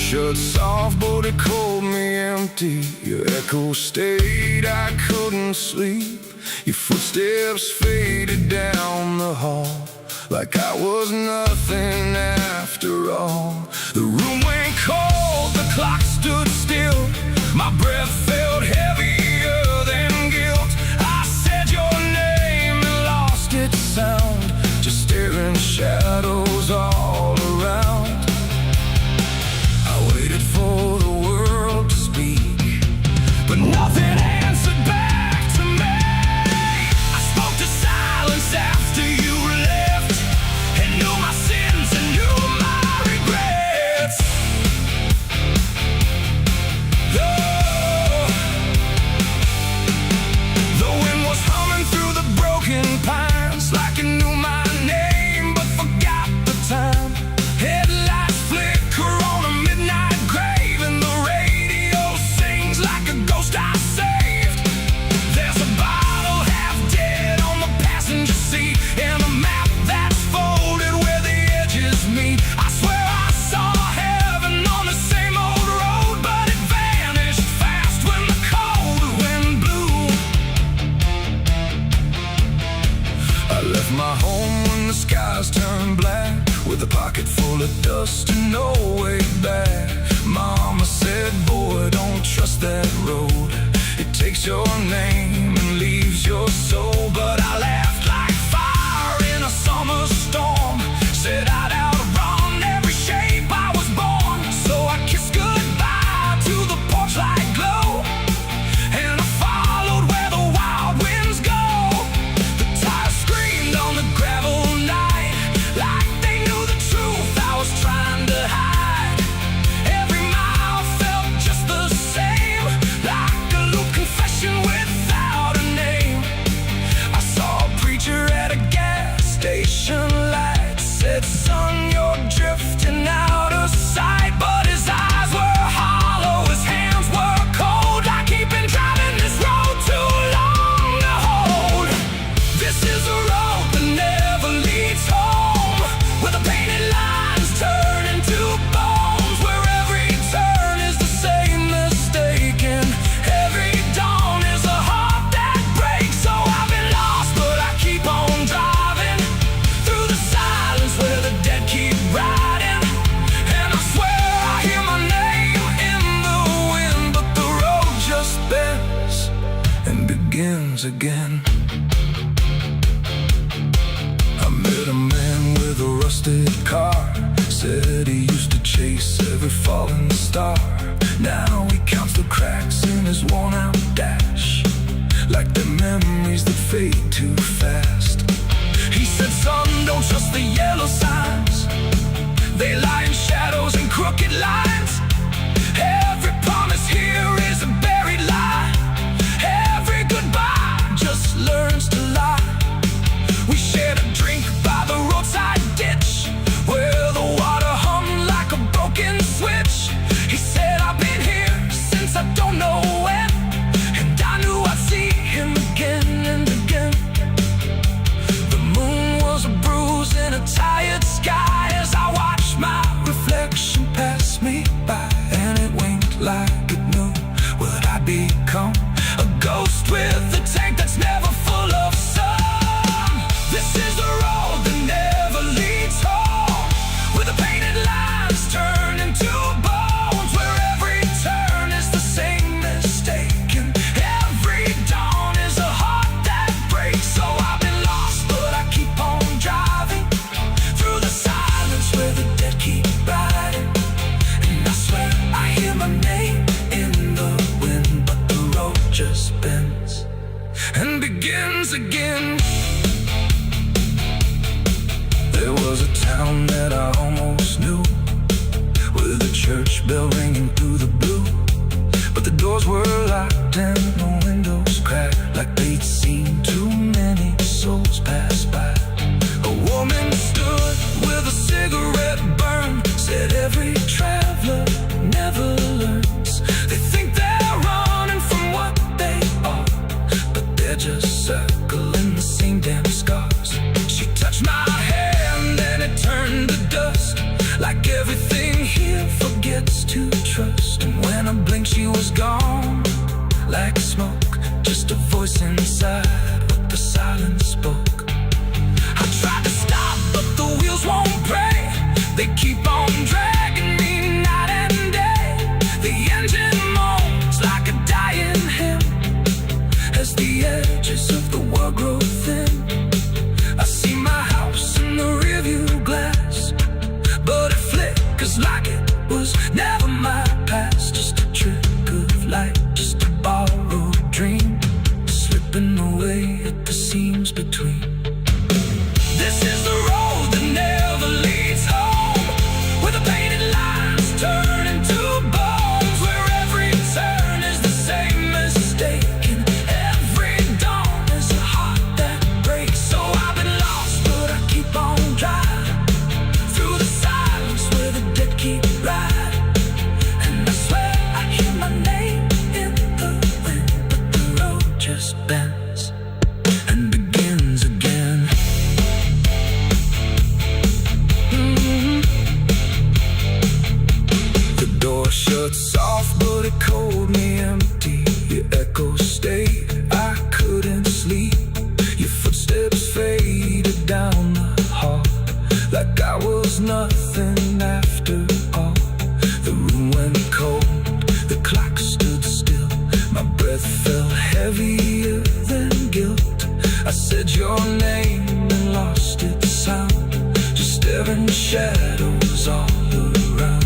shut soft, but it called me empty. Your echo stayed, I couldn't sleep. Your footsteps faded down the hall, like I was nothing after all. The room went cold, the clock stood still. My breath felt heavier than guilt. I said your name and lost its sound, just staring shadows all around. I waited for the world to speak, but nothing answered back to me. I spoke to silence after you left, and knew my sins and knew my regrets. Oh, the wind was humming through the broken pines, like it knew my name but forgot the time. Headlights flicker on a midnight grave, and the radio sings like a ghost I saved. There's a bottle half dead on the passenger seat, and a map that's folded where the edges meet. I swear I saw heaven on the same old road, but it vanished fast when the cold wind blew. I left my home when the skies turned black, with a pocket full of dust and no way back. Mama said, boy, don't trust that road. It takes your name and leaves your soul. But I laughed like fire in a summer storm, said I'd outrun every shape I was born. So I kissed goodbye to the porch light glow, and I followed where the wild winds go. The tires screamed on the gravel night, like they knew the truth I was trying to hide. Every mile felt just the same, like a loop confession without a name. I saw a preacher at a gas station light, said, son, you're drifting out of sight. But his eyes were hollow, his hands were cold, like he'd been driving this road too long to hold. This is a road that never leads home, where the painted lines turn into bones, where every turn is the same mistake, and every dawn is a heart that breaks. So I've been lost, but I keep on driving through the silence where the dead keep riding. And I swear I hear my name in the wind, but the road just bends and begins again. I met a man with a rusted car, said he used to chase every falling star. Now he counts the cracks in his worn-out dash, like the memories that fade too fast. He said, son, don't trust the yellow signs, they lie in shadows and crooked lines. Every promise here is a buried lie, every goodbye just learns to lie. We shared a drink by the roadside ditch, where the water hummed like a broken switch. He said, I've been here since I don't know when, and I knew I'd see him again and again. The moon was a bruise in a tired sky, as I watched my reflection pass me by, and it winked like it knew what I'd become, a ghost with a tank that's never full of sun. This is a road that never leads home, where the painted lines turn into bones, where every turn is the same mistake, and every dawn is a heart that breaks. So I've been lost, but I keep on driving through the silence where the dead keep riding. And I swear I hear my name in the wind, but the road just bends and begins again. There was a town that I almost knew, with a church bell ringing through the blue, but the doors were locked and the windows cracked, like they'd seen too many souls pass by. A woman stood with a cigarette burn, said every traveler never learns. They think they're running from what they are, but they're just circling the same damn scars. She touched my hand and it turned to dust, like everything here forgets to think she was gone, like smoke, just a voice inside what the silence spoke. I tried to stop, but the wheels won't pray. They keep on dragging me night and day. The engine moans like a dying hymn as the edges of the world grow thin. I see my house in the rearview glass, but it flickers like it was never my past. Just a trick of light, just a borrowed dream, slipping away at the seams between. This is the road that never leads home, where the painted lines turn into bones, where every turn is the same mistake, and every dawn is a heart that breaks. So I've been lost, but I keep on driving through the silence where the dead keep riding. And I swear I hear my name in the wind, but the road just bends and begins again. The door shuts off, but it cold me empty. Your echo stayed, I couldn't sleep. Your footsteps faded down the hall, like I was nothing after all. The room went cold, the clock stood still. My breath felt heavier than guilt. I said your name and lost its sound, just staring shadows all around.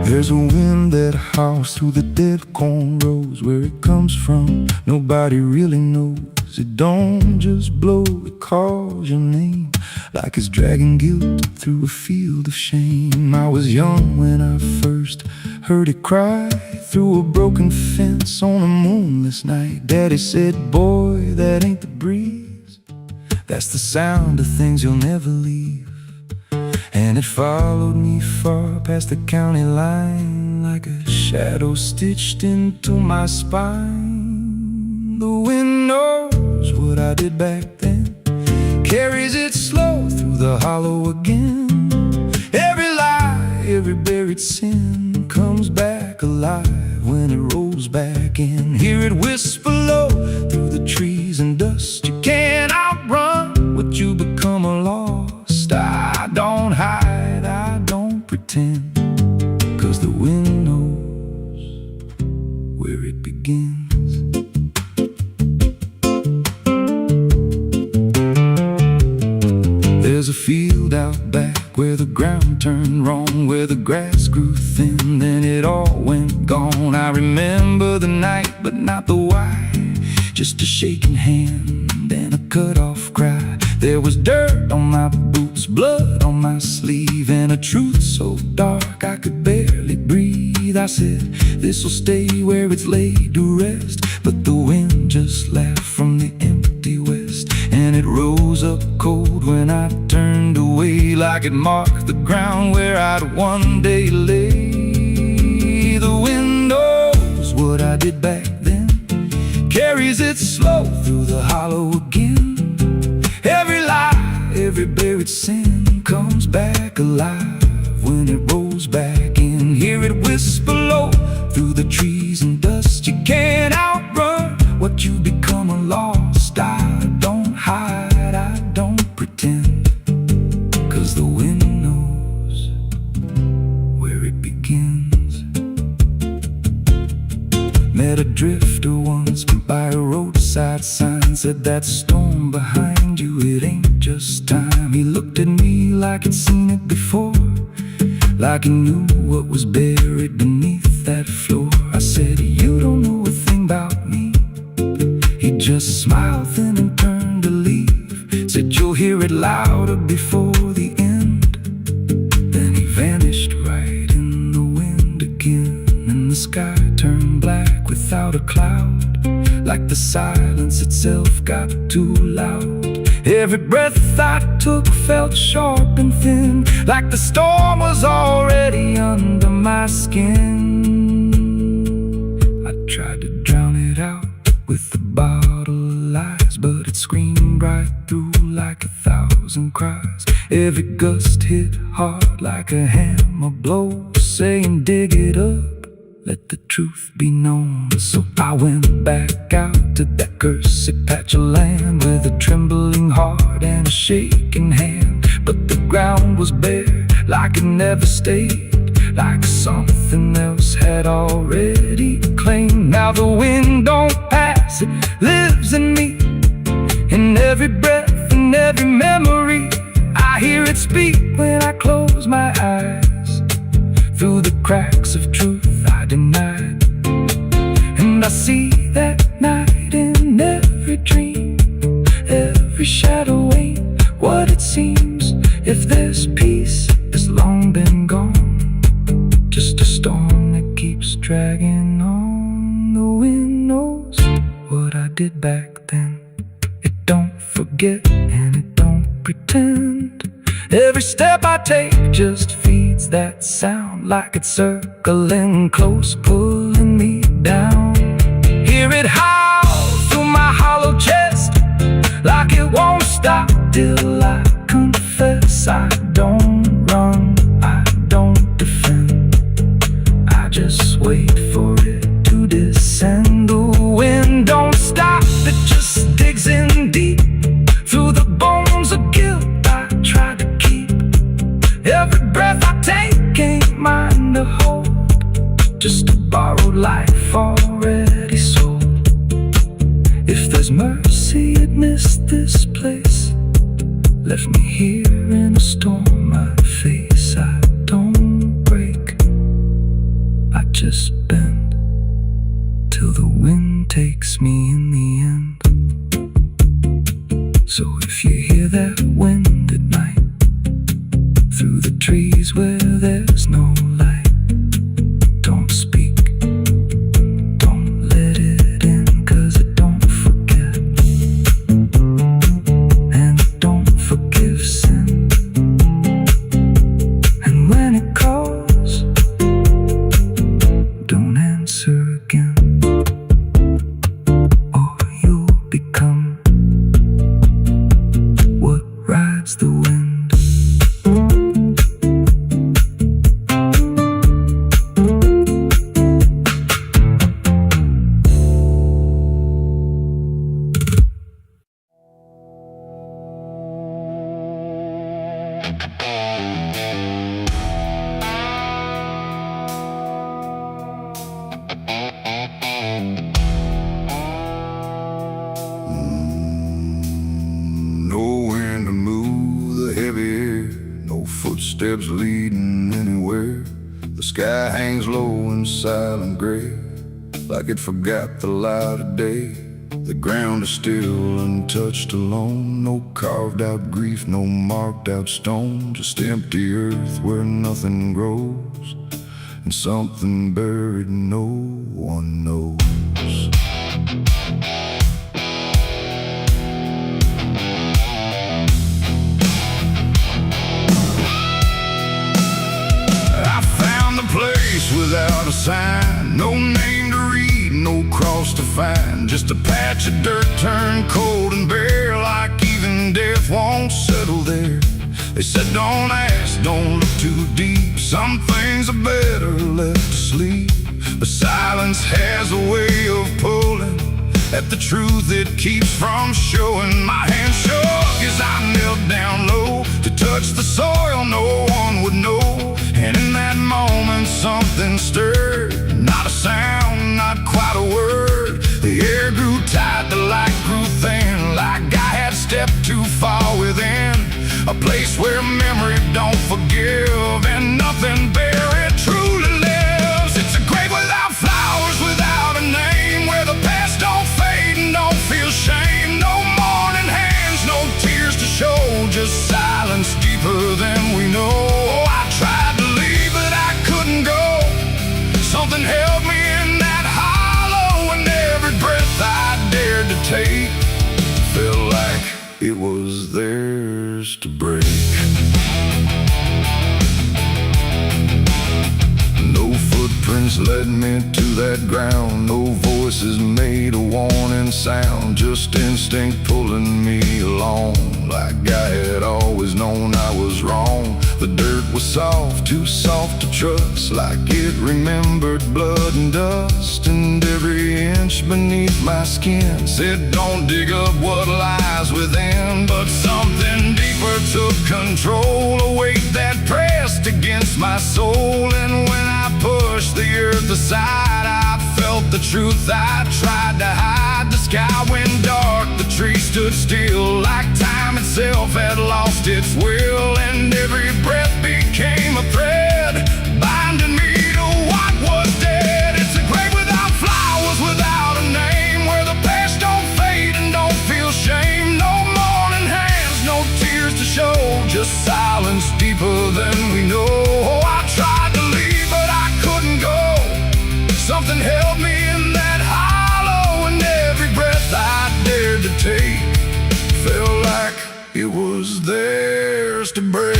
There's a wind that howls through the dead corn rows. Where it comes from, nobody really knows. It don't just blow, it calls your name, like it's dragging guilt through a field of shame. I was young when I first heard it cry through a broken fence on a moonless night. Daddy said, boy, that ain't the breeze, that's the sound of things you'll never leave. And it followed me far past the county line, like a shadow stitched into my spine. The wind knows what I did back then, carries it slow through the hollow again. Every lie, every buried sin comes back alive when it rolls back in. Hear it whisper low through the trees and dust. You can't outrun what you become a lost. I don't hide, I don't pretend, 'cause the wind knows where it begins. There's a field out back where the ground turned wrong, where the grass grew thin, then it all went gone. I remember the night, but not the why, just a shaking hand and a cut-off cry. There was dirt on my boots, blood on my sleeve, and a truth so dark I could barely breathe. I said, this'll stay where it's laid to rest, but the wind just laughed from the empty west, and it rose up cold when I turned away, like it marked the ground where I'd one day lay. The wind knows what I did back then, carries it slow through the hollow again. Every lie, every buried sin comes back alive when it rolls back in. Hear it whisper low through the trees and dust. You can't outrun what you become a lost. I don't hide, I don't pretend, 'cause the wind knows where it begins. Met a drifter once by a roadside sign, said that storm behind you, it ain't just time. He looked at me like he'd seen it before, like he knew what was buried beneath that floor. I said, you don't know a thing about me. He just smiled then and turned to leave, said, you'll hear it louder before the end. Then he vanished right in the wind again, and the sky turned black without a cloud, like the silence itself got too loud. Every breath I took felt sharp and thin, like the storm was already under my skin. I tried to drown it out with a bottle of lies, but it screamed came right through like 1,000 cries. Every gust hit hard like a hammer blow, saying dig it up, let the truth be known. So I went back out to that cursed patch of land with a trembling heart and a shaking hand. But the ground was bare, like it never stayed, like something else had already claimed. Now the wind don't pass, it lives in me, in every breath and every memory. I hear it speak when I close my eyes, through the cracks of truth I denied. And I see that night in every dream, every shadow ain't what it seems. If there's peace, it's long been gone, just a storm that keeps dragging on. The wind knows what I did back then. It don't forget and it don't pretend. Every step I take just feeds that sound, like it's circling close, pulling me down. Hear it howl through my hollow chest, like it won't stop till I confess. I don't run, I don't defend, I just wait for it to descend. The wind don't stop, it just digs in deep, through the bones of guilt I try to keep. Every breath I take ain't mine to hold, just a borrowed life already sold. If there's mercy, it missed this place, left me here in a storm I face. I don't break, I just bend, till the wind takes me in the end. So if you hear that wind at night, through the trees where there's no light, don't speak, don't let it in, 'cause it don't forget, and it don't forgive sin. And when it calls, don't answer again, or you'll become what rides the wind. Nowhere to move the heavy air, no footsteps leading anywhere. The sky hangs low and silent gray, like it forgot the light of day. The ground is still untouched alone, no carved out grief, no marked out stone, just empty earth where nothing grows, and something buried no one knows. Without a sign, no name to read, no cross to find, just a patch of dirt turned cold and bare, like even death won't settle there. They said don't ask, don't look too deep, some things are better left asleep. But silence has a way of pulling at the truth it keeps from showing. My hand shook as I knelt down low to touch the soil no one would know. And in that moment something stirred, not a sound, not quite a word. The air grew tight, the light grew thin, like I had stepped too far within a place where memory don't forgive and nothing buried truly lives. It's a grave without flowers, without a name, where the past don't fade and don't feel shame. No mourning hands, no tears to show, just silence deeper than we know. I tried to leave, but I couldn't go. Something held me in that hollow, and every breath I dared to take felt like it was theirs to break. No footprints footprints led me to that ground. No voices made a warning sound, just instinct pulling me along. Like I had always known I was wrong. The dirt was soft, too soft to trust, like it remembered blood and dust. And every inch beneath my skin said, don't dig up what lies within. But something deeper took control, a weight that pressed against my soul. And when I pushed the earth aside, I felt the truth I tried to hide. The sky went dark, the trees stood still, like time itself had lost its will. And every breath became a thread, binding me to what was dead. It's a grave without flowers, without a name, where the past don't fade and don't feel shame. No mourning hands, no tears to show, just silence deeper than we know. Oh, I tried to leave, but I couldn't go. Something held me in that hollow, and every breath I dared to take felt like it was theirs to break.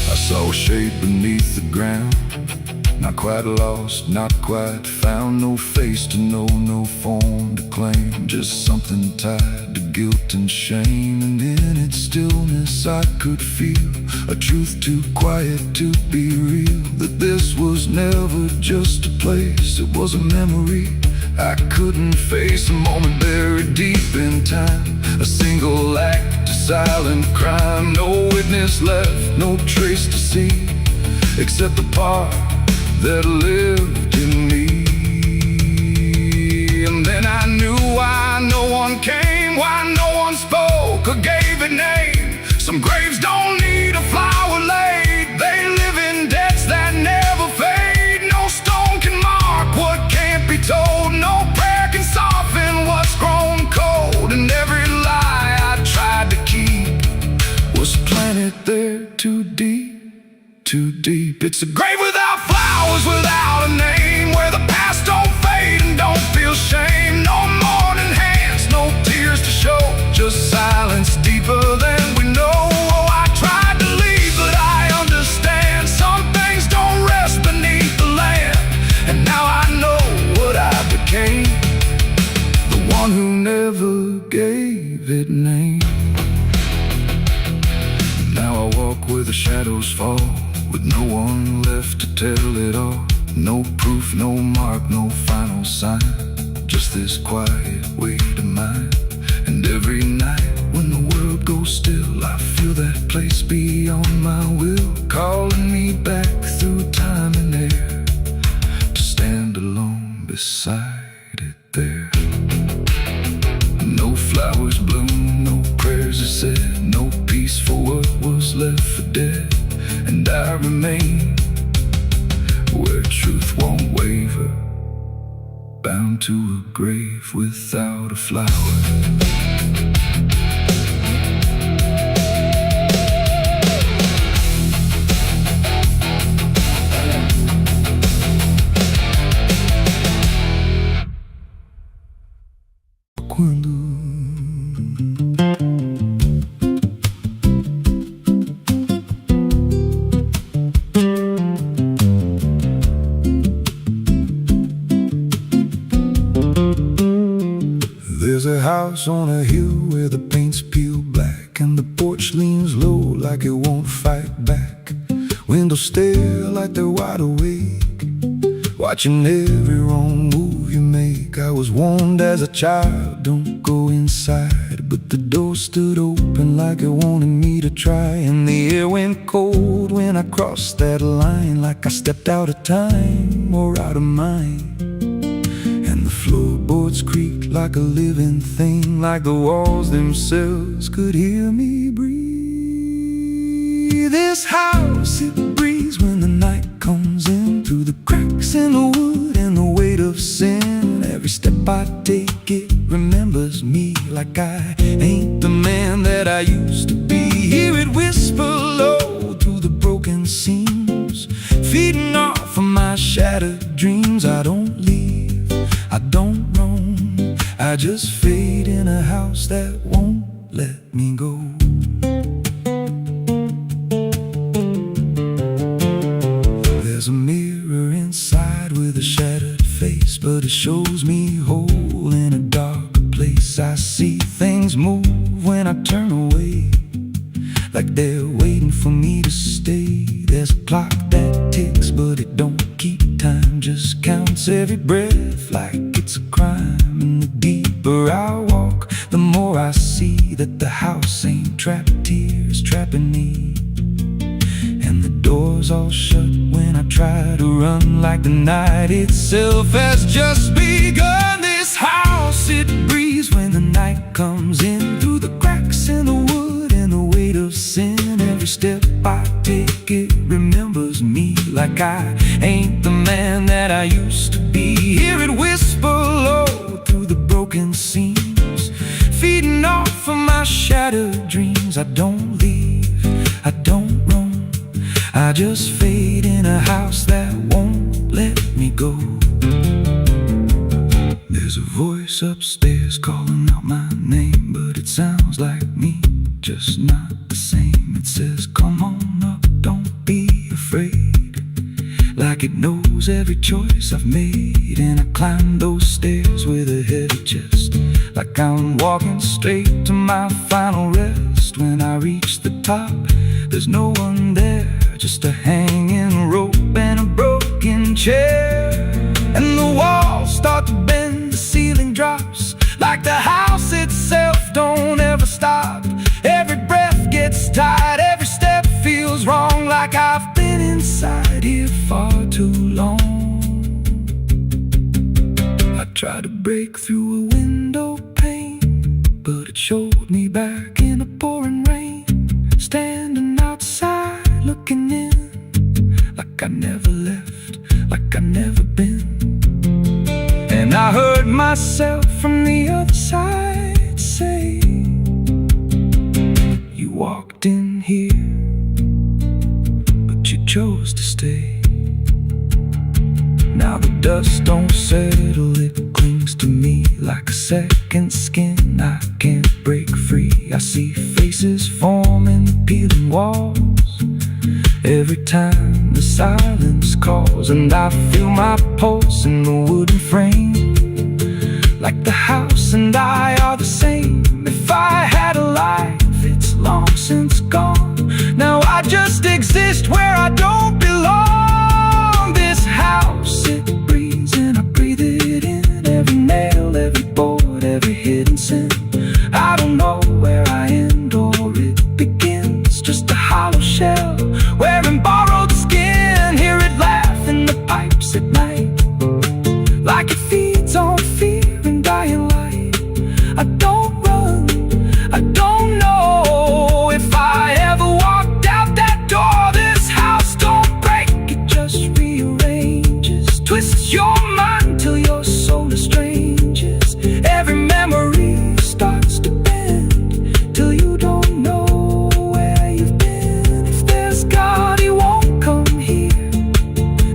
I saw a shape beneath the ground, not quite lost, not quite found. No face to know, no form to claim, just something tied to guilt and shame. And in its stillness I could feel a truth too quiet to be real, that this was never just a place, it was a memory I couldn't face. A moment buried deep in time, a single act, a silent crime. No witness left, no trace to see, except the part that lived in me. And then I knew why no one came, why no one spoke or gave a name. Some graves don't need a flower laid, they live in debts that never fade. No stone can mark what can't be told, no prayer can soften what's grown cold. And every lie I tried to keep was planted there too deep, too deep. It's a grave without flowers, without a name, where the past don't fade and don't feel shame. No mourning hands, no tears to show, just silence deeper than we know. Oh, I tried to leave, but I understand some things don't rest beneath the land. And now I know what I became, the one who never gave it name. Now I walk where the shadows fall, with no one left to tell it all. No proof, no mark, no final sign, just this quiet weight of mine. And every night when the world goes still, I feel that place beyond my will, calling me back through time and air, to stand alone beside it there. No flowers bloom, no prayers are said, no peace for what was left for dead. And I remain where truth won't waver, bound to a grave without a flower. There's a house on a hill where the paint's peeled black, and the porch leans low like it won't fight back. Windows stare like they're wide awake, watching every wrong move you make. I was warned as a child, don't go inside, but the door stood open like it wanted me to try. And the air went cold when I crossed that line, like I stepped out of time or out of mind. And the floorboards creaked like a living thing, like the walls themselves could hear me breathe. This house, it breathes when the night comes in, through the cracks in the wood and the weight of sin. Every step I take, it remembers me, like I ain't the man that I used to be. Hear it whisper low through the broken seams, feeding off of my shattered dreams. I don't leave, I don't roam, I I just fade in a house that won't let me go. There's a mirror inside with a shattered face, but it shows me whole in a dark place. I see things move when I turn away, like they're waiting for me to stay. There's a clock that ticks, but it don't keep time, just counts every breath like it's a crime. And the deeper I walk, the more I see that the house ain't trapped here, it's trapping me. And the doors all shut when I try to run, like the night itself has just begun. This house, it breathes when the night comes in, through the cracks in the wood and the weight of sin. Every step I take, it remembers me, like I ain't the man that I used to be. Hear it whisper low through the broken seams, feeding off of my shattered dreams. I don't leave, I don't roam, I just fade in a house that won't let me go. There's a voice upstairs calling out my name, but it sounds like me, just not the same. It says, come on up, don't be afraid, like it knows every choice I've made. And I climb those stairs with a heavy chest, like I'm walking straight to my final rest. When I reach the top, there's no one there, just a hanging rope and a broken chair. And the walls start to bend, the ceiling drops, like the house itself don't ever stop. Every breath gets tight, every step feels wrong, like I've been inside here far too long. I tried to break through a window pane, but it showed me back in the pouring rain, standing outside looking in, like I never left, like I never been. And I heard myself from the other side say, you walked in here, but you chose to stay. Now the dust don't settle, it clings to me like a second skin. I can't break free. I see faces form in the peeling walls every time the silence calls. And I feel my pulse in the wooden frame, like the house and I are the same. If I had a life, it's long since gone. Now I just exist where I don't belong. This house, it breathes and I breathe it in, every nail, every board, every hidden sin. I don't know where I end or it begins, just a hollow shell wearing borrowed skin. Hear it laugh in the pipes at night, like it feeds on fear and dying light. I don't run, I don't know if I ever walked out that door. This house don't break, it just rearranges, twists your mind till your soul estranges. Every memory starts to bend till you don't know where you've been. If there's God, he won't come here.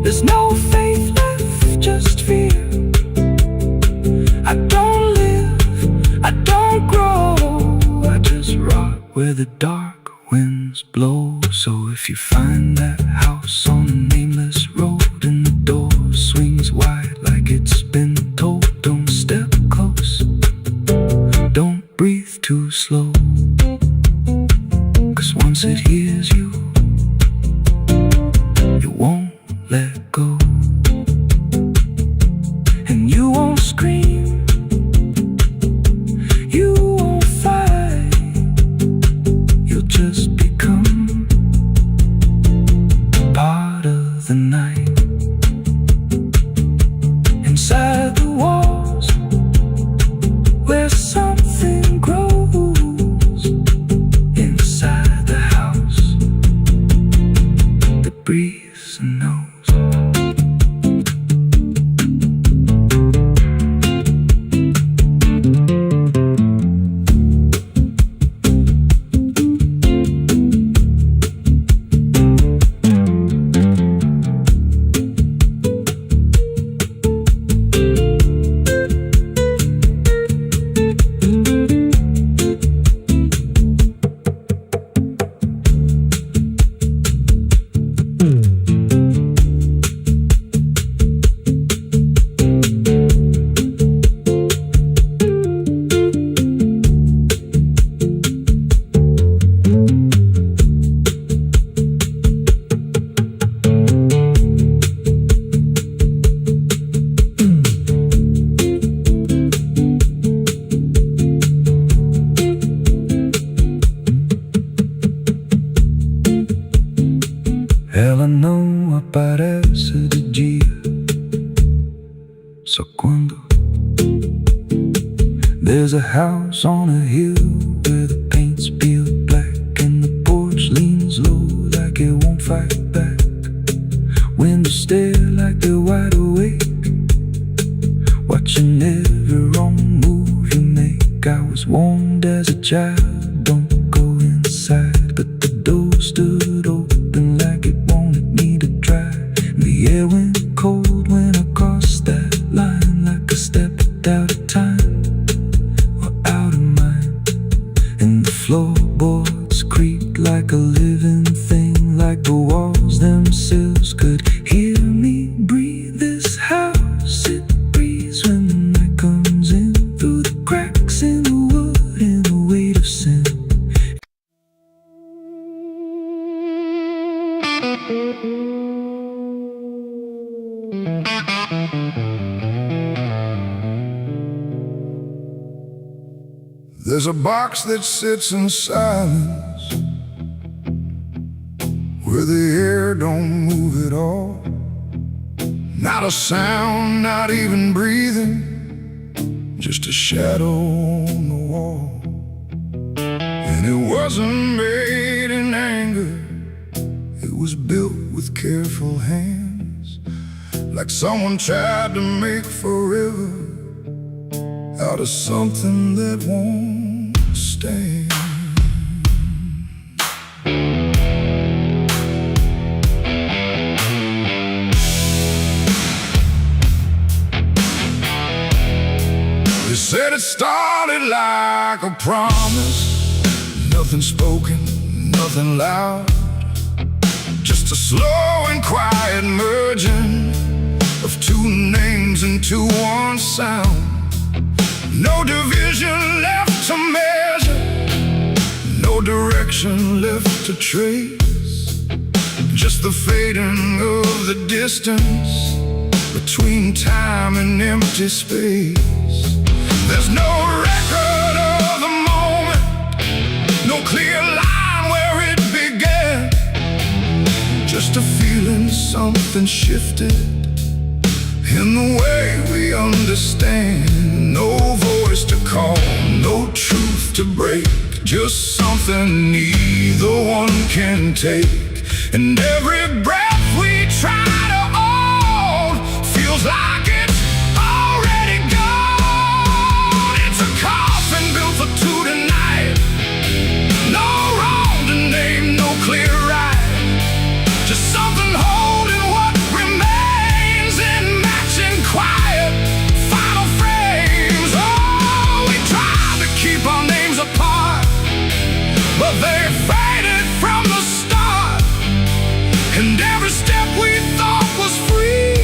There's no faith left, just fear. I don't live, I don't grow, I just rot where the dark winds blow. So if you find that house on a nameless road and the door swings wide like it's been told, don't step close, don't breathe too slow, 'cause once it hears you, it won't let go. And you won't scream, you won't fight, you'll just become part of the night. Inside the walls, where something grows, inside the house that breathes and knows. ma parece de dia. Só quando there's a house on a hill where the paint's peeled black and the porch leans low like it won't fight back. Windows stare like they're wide awake, watching every wrong move you make. I was warned as a child, don't go inside, but the door stood open like it wanted me to try. And the air went cold when I crossed that line, like I stepped out of time or out of mind. And the floorboards creaked like a living thing, like the walls themselves could hear me breathe. This house, it breathes when the night comes in, through the cracks in the wood and the weight of sin. There's a box that sits in silence, where the air don't move at all. Not a sound, not even breathing, just a shadow on the wall. And it wasn't made in anger, it was built with careful hands, like someone tried to make forever out of something that won't stand. They said it started like a promise, nothing spoken, nothing loud, just a slow and quiet merging of two names into one sound. No division left to measure, no direction left to trace, just the fading of the distance between time and empty space. There's no record of the moment, no clear line where it began, just a feeling something shifted in the way we understand. No voice to call, no truth to break, just something neither one can take. And every breath we try to hold feels like it's already gone. It's a coffin built for two tonight, no wrong to name, no clear right, just something holding what remains in matching quiet final frames. Oh, we tried to keep our names apart, but they faded from the start. And every step we thought was free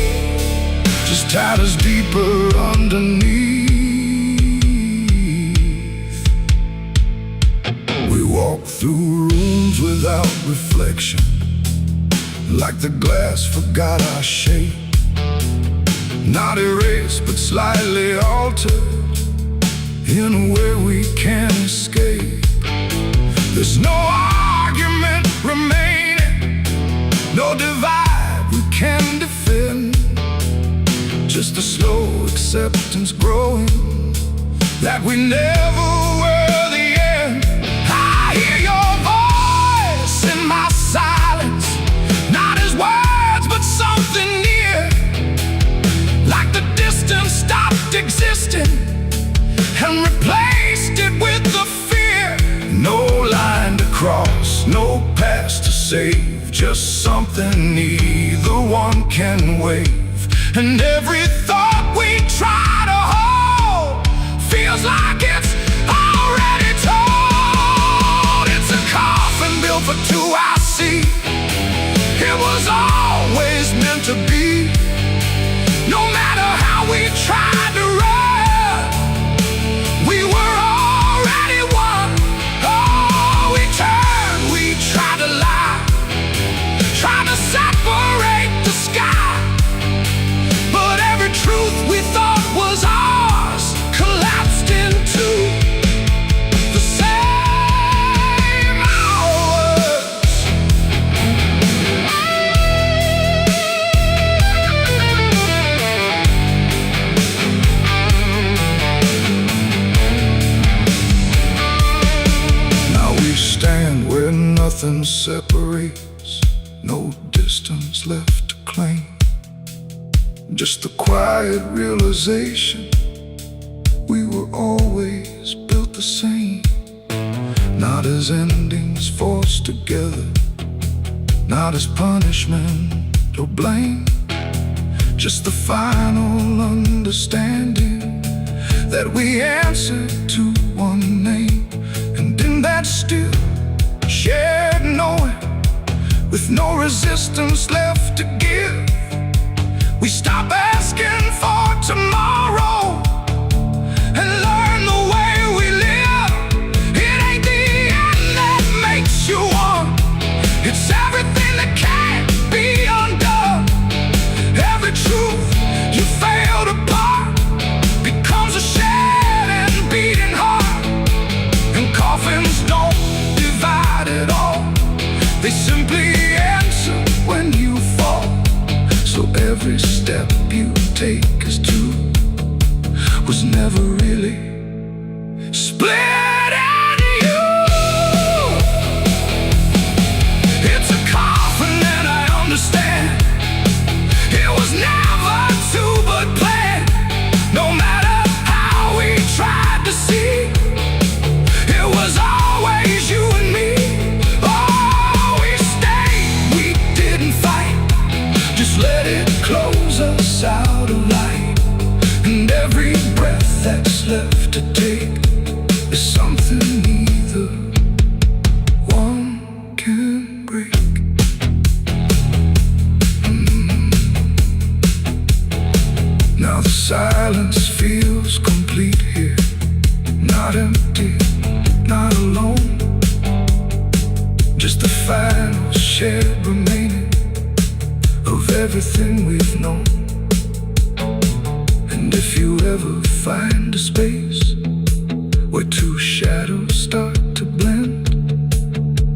just tied us deeper underneath. We walked through rooms without reflection, like the glass forgot our shape, not erased but slightly altered in a way we can't escape. There's no argument remaining, no divide we can defend, just a slow acceptance growing that we never were the end. I hear your voice in my silence, not as words but something near, like the distance stopped existing and replaced it with the fear. No line to cross, no past to save, just something neither one can wave. And every thought we try to hold feels like it's already told. It's a coffin built for two, I see. It was always meant to be. No matter how we tried to run, we were already one. Oh, we turned, we tried to lie, trying to separate the sky, but every truth we thought was ours collapsed into the same hours. nothing separates, no distance left to claim. Just the quiet realization we were always built the same. Not as endings forced together, not as punishment or blame. Just the final understanding that we answer to one name. And in that still shared knowing, with no resistance left to give, we stop asking for tomorrow and learn the way we live. It ain't the end that makes you one, it's everything that can't be undone. Every truth you failed apart becomes a shed and beating heart. And coffins don't divide at all, they simply answer when you fall. So every step you take as two was never really split into you. It's a coffin and I understand it was never two but planned. No matter how we tried to see, it was always you and me. Oh, we stayed, we didn't fight, just let it close us out of light. And every breath that's left to take is something neither one can break. Now the silence feels complete here, not empty, not alone. Just the final shared remaining of everything we've known. And if you ever find a space where two shadows start to blend,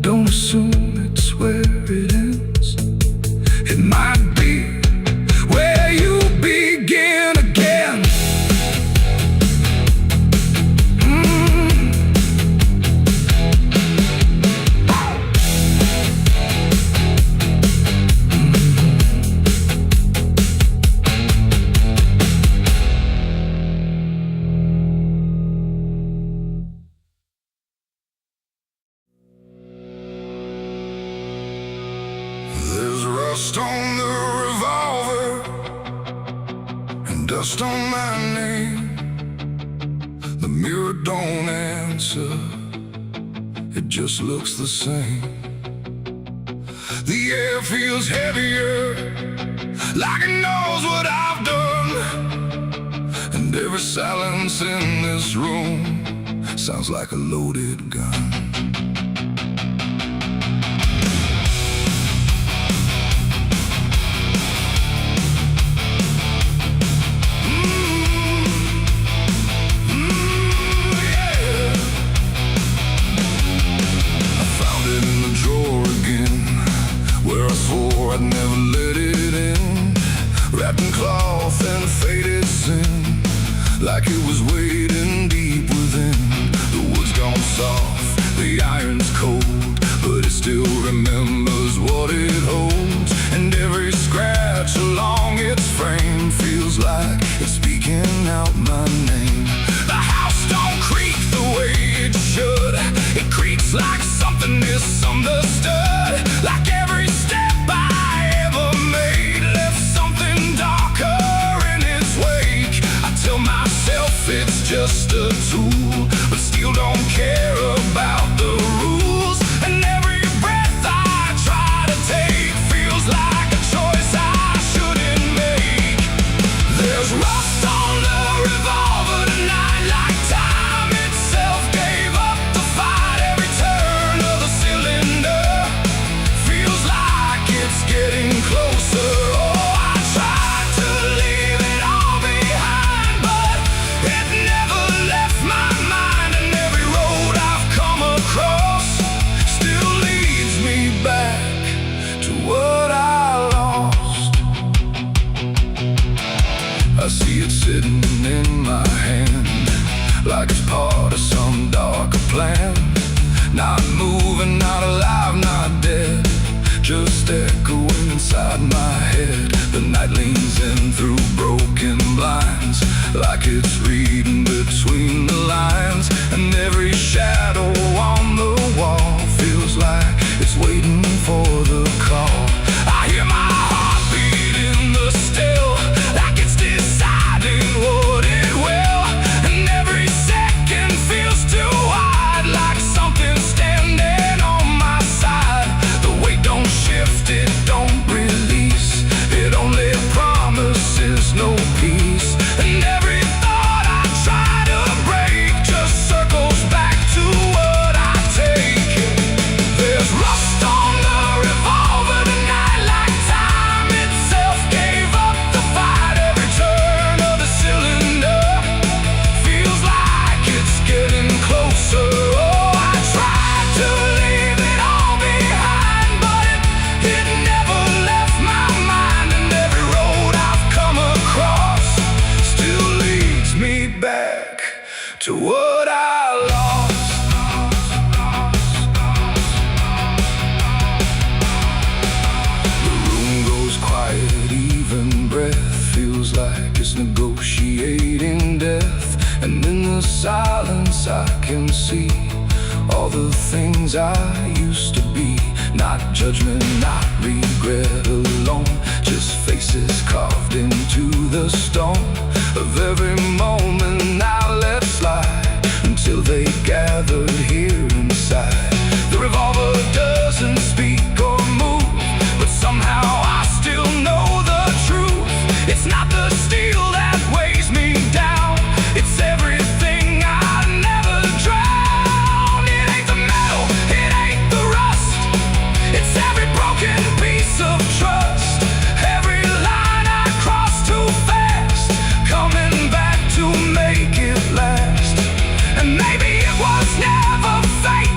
don't assume it's where it ends. It might be where you begin again. There's rust on the revolver and dust on my name. The mirror don't answer, it just looks the same. The air feels heavier, like it knows what I've done. And every silence in this room sounds like a loaded gun. I'd never let it in, wrapped in cloth and faded sin, like it was waiting deep within. The wood's gone soft, the iron's cold, but it still remembers what it holds. And every scratch along its frame feels like it's speaking out my name. The house don't creak the way it should, it creaks like something misunderstood. Like every step I ever made left something darker in its wake. I tell myself it's just a tool, but still don't care about the rules. And every breath I try to take feels like a choice I shouldn't make. There's rust on the revolver tonight, like time itself gave up the fight. Every turn of the cylinder feels like it's getting closer. Oh, I tried to leave it all behind, but it never left my mind. And every road I've come across still leads me back to what I lost. I see it sitting in my hand, like it's part of some darker plan. Not moving, not alive, not just echoing inside my head. The night leans in through broken blinds, like it's reading between the lines. And every shadow on the wall feels like it's waiting for the call. I hear my heartbeat in the still, like it's deciding what it will. And every second feels too wide, like something's standing on my side. The weight don't shift, it don't release, it only promises no peace. And every thought I try to break just circles back to what I take. There's rust on the revolver tonight, like time itself gave up the fight. Every turn of the cylinder feels like it's getting closer. Oh, I tried to leave it all behind, but it never left my mind. And every road I've come across still leads me back to what I lost. The room goes quiet, even breath feels like it's negotiating death. And in the silence I can see all the things I used to be. Not judgment, not regret alone, just faces carved into the stone of every moment I let slide, until they gathered here inside. The revolver doesn't speak or move, but somehow I still know the truth. It's not the steel that weighs me down, it's everything I never drowned. It ain't the metal, it ain't the rust, it's every broken piece of trust. Every line I cross too fast, coming back to make it last. And maybe it was never fate,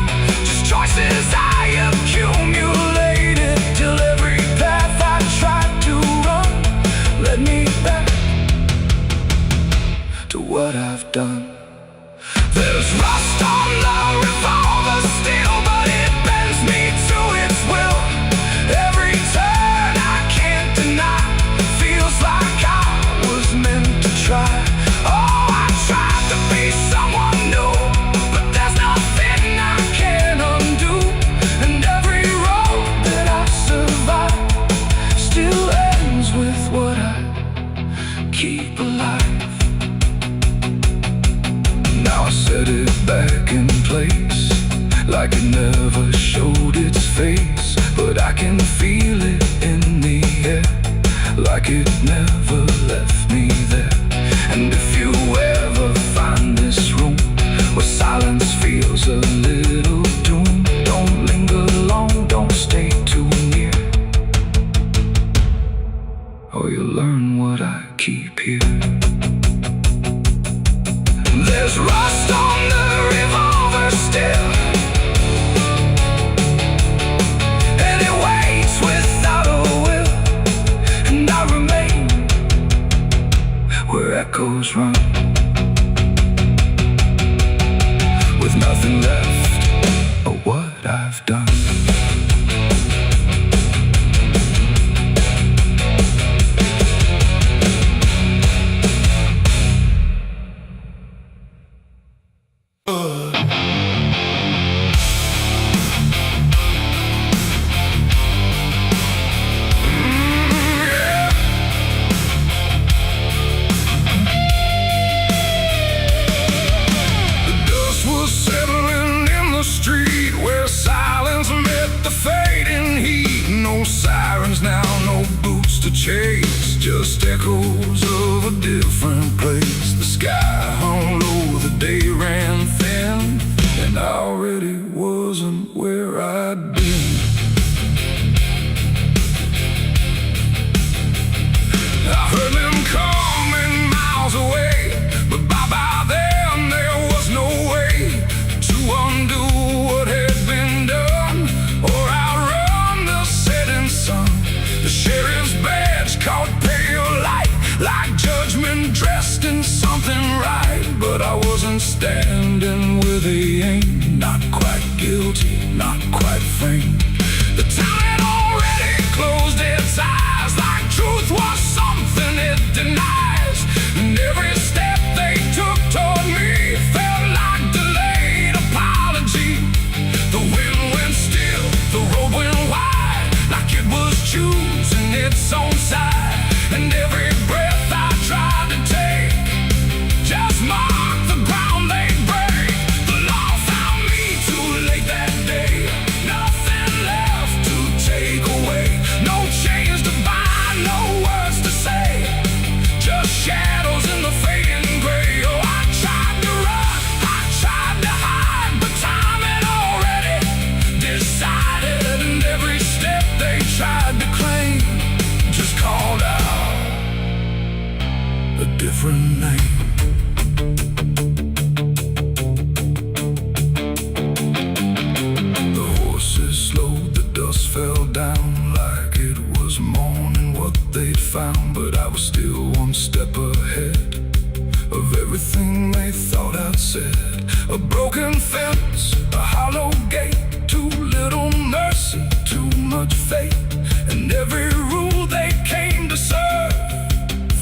just choices I accumulated, till every path I tried to run led me back to what I've done. There's rust on the revolver still, but it bends me to its will. Every turn I can't deny feels like I was meant to try. Oh, I tried to be someone new, but there's nothing I can undo. And every road that I survive still ends with what I keep alive. Now I set it back in place, like it never showed its face. But I can feel it in the air, like it never left me there. And if you ever find this room where silence feels a little doom, don't linger long, don't stay too near, or you'll learn what I keep here. There's rust on the revolver still, and it waits without a will. And I remain where echoes run, with nothing left of what I've done. Chase, just echoes of a different place. The sky hung low, the day ran thin, and I already wasn't where I'd been. I heard them coming miles away, but by then there was no way to undo what had been done, or outrun the setting sun. The sheriff's badge caught pale light, like judgment dressed in something right. But I wasn't standing where they aimed, different name. The horses slowed, the dust fell down like it was morning what they'd found. But I was still one step ahead of everything they thought I'd said. A broken fence, a hollow gate, too little mercy, too much faith. And every rule they came to serve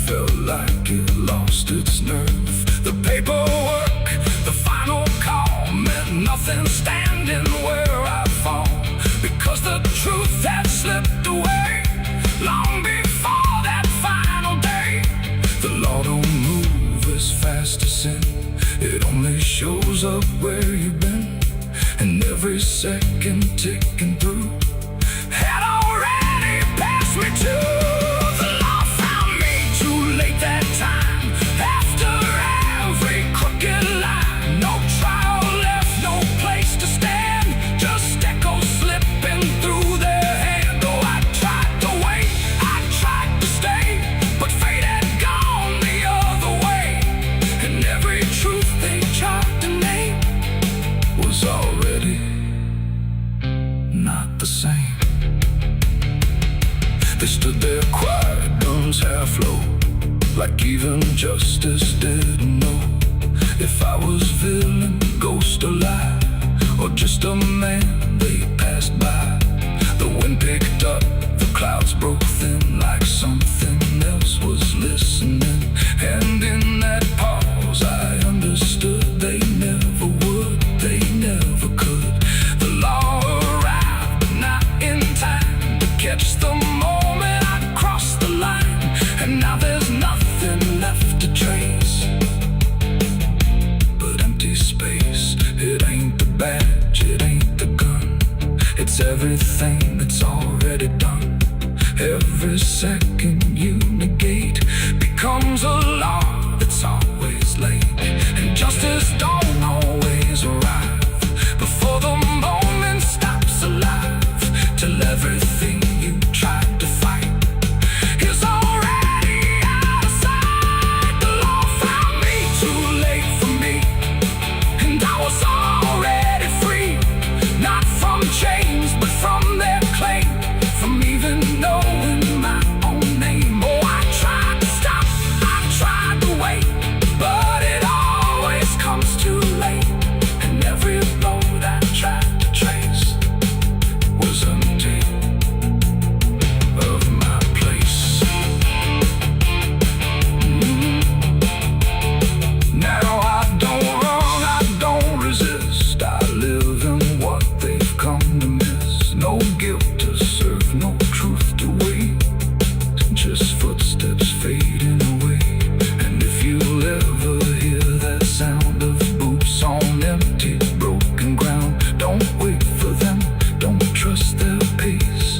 felt like it lost its nerve. The paperwork, the final call, meant nothing standing where I fall, because the truth had slipped away long before that final day. The law don't move as fast as sin, it only shows up where you've been. And every second ticking through had already passed me too. The law found me too late that time, after every crooked line. No trial left, no place to stand, just echoes slipping through their hand. Oh, I tried to wait, I tried to stay, but fate had gone the other way. And every truth they tried to name was already not the same. They stood there quiet, guns half low, like even justice didn't know if I was villain, ghost or lie, or just a man they passed by. The wind picked up, the clouds broke thin, like something else was listening. And in that pause I understood they never would, they never could. The law arrived, but not in time to catch the moment I crossed the line. And now there's nothing left to trace but empty space. It ain't the badge, it ain't the gun, it's everything that's already done. Every second you negate becomes a law that's always late. And justice don't always arrive before the moment stops alive, till everything you tried to fight is already out of sight. The law found me too late for me, and I was already free, not from chains but from their claim, from even knowing my own name. Oh, I tried to stop, I tried to wait, but it always comes too late. And every road I tried to trace was empty of my place. Now I don't run, I don't resist, I live in what they've come to miss. No guilt to serve, no truth to wait, just footsteps fading away. And if you'll ever hear that sound of boots on empty, broken ground, don't wait for them, don't trust their pace,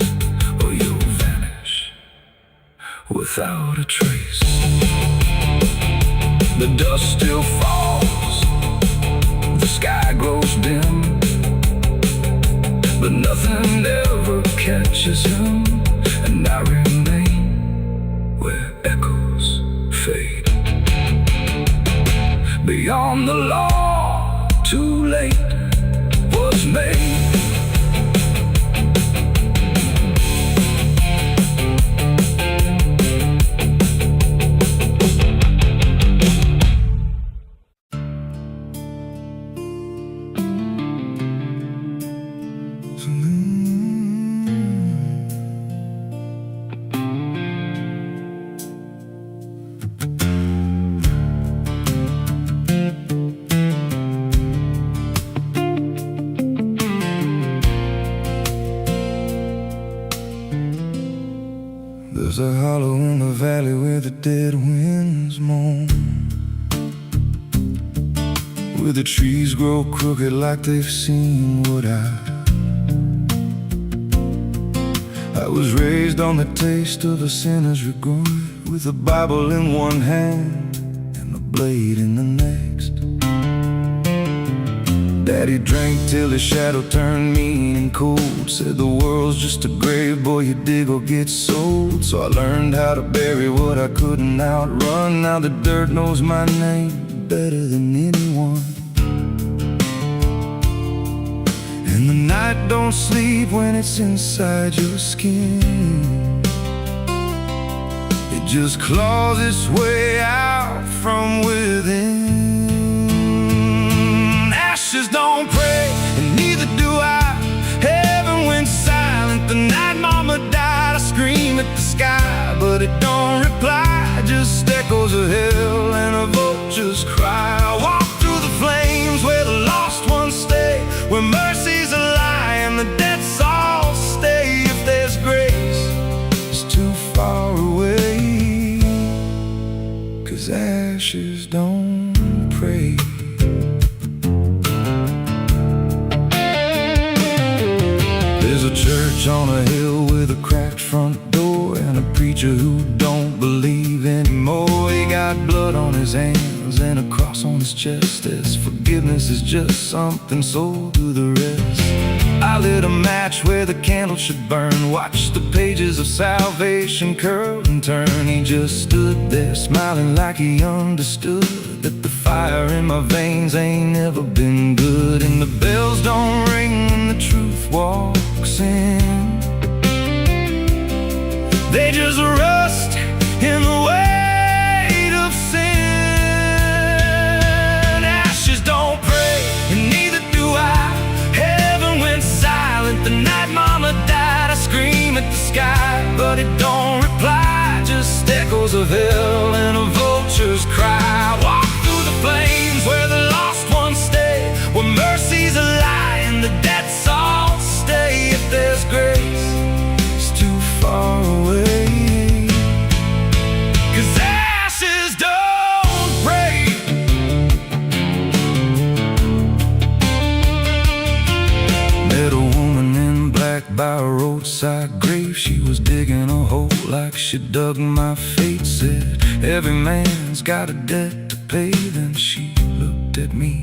or you'll vanish without a trace. The dust still falls, the sky grows dim, but nothing ever catches him. And I remain where echoes fade. Beyond the law, too late was made. There's a hollow in the valley where the dead winds moan, where the trees grow crooked like they've seen what I was raised on the taste of a sinner's regret, with a Bible in one hand and a blade in the next. Daddy drank till his shadow turned mean and cold. Said the world's just a grave, boy, you dig or get sold. So I learned how to bury what I couldn't outrun. Now the dirt knows my name better than anyone. And the night don't sleep when it's inside your skin. It just claws its way out from within. Ashes don't pray, and neither do I. Heaven went silent the night mama died. I scream at the sky, but it don't reply. Just echoes of hell and a vulture's cry. I walk through the flames where the lost ones stay, where mercy's a lie and the dead all stay. If there's grace, it's too far away, 'cause ashes don't pray. There's a church on a hill with a cracked front door, and a preacher who don't believe anymore. He got blood on his hands and a cross on his chest, as forgiveness is just something sold to the rest. I lit a match where the candle should burn, watched the pages of salvation curl and turn. He just stood there smiling like he understood that the fire in my veins ain't never been good. And the bells don't ring when the truth walks in, they just rust in the weight of sin. Ashes don't pray, and neither do I. Heaven went silent the night mama died. I scream at the sky, but it don't reply. Just echoes of hell and a vulture's cry. I walk through the flames where the lost ones stay, where mercy's a lie and the dead's all stay. If there's grace, it's too far away, 'cause ashes don't break. Met a woman in black by a roadside grave. She was digging a hole like she dug my fate. Said every man's got a debt to pay. Then she looked at me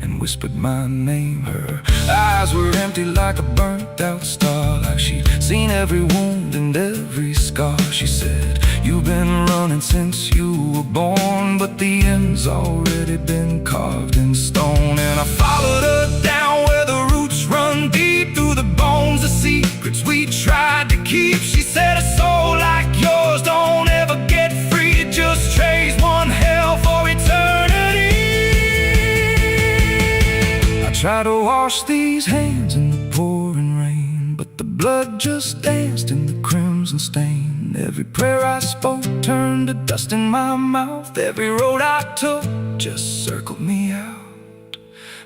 and whispered my name. Her eyes were empty like a burnt out star, like she'd seen every wound and every scar. She said, you've been running since you were born, but the end's already been carved in stone. And I followed her down where the roots run deep through the bones, the secrets we tried to keep. She said, a soul like yours don't ever get free. It just trades one hell for eternity. I try to wash these hands in the pouring rain, but the blood just danced in the crimson stain. Every prayer I spoke turned to dust in my mouth. Every road I took just circled me out.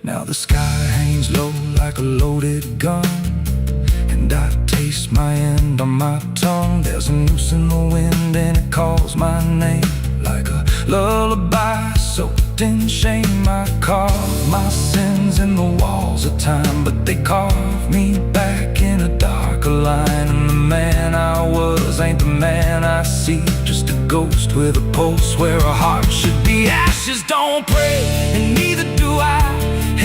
Now the sky hangs low like a loaded gun, and I taste my end on my tongue. There's a noose in the wind and it calls my name like a lullaby soaked in shame. I carve my sins in the walls of time, but they carve me back in a darker line. And the man I was ain't the man I see, just a ghost with a pulse where a heart should be. Ashes don't pray, and neither do I.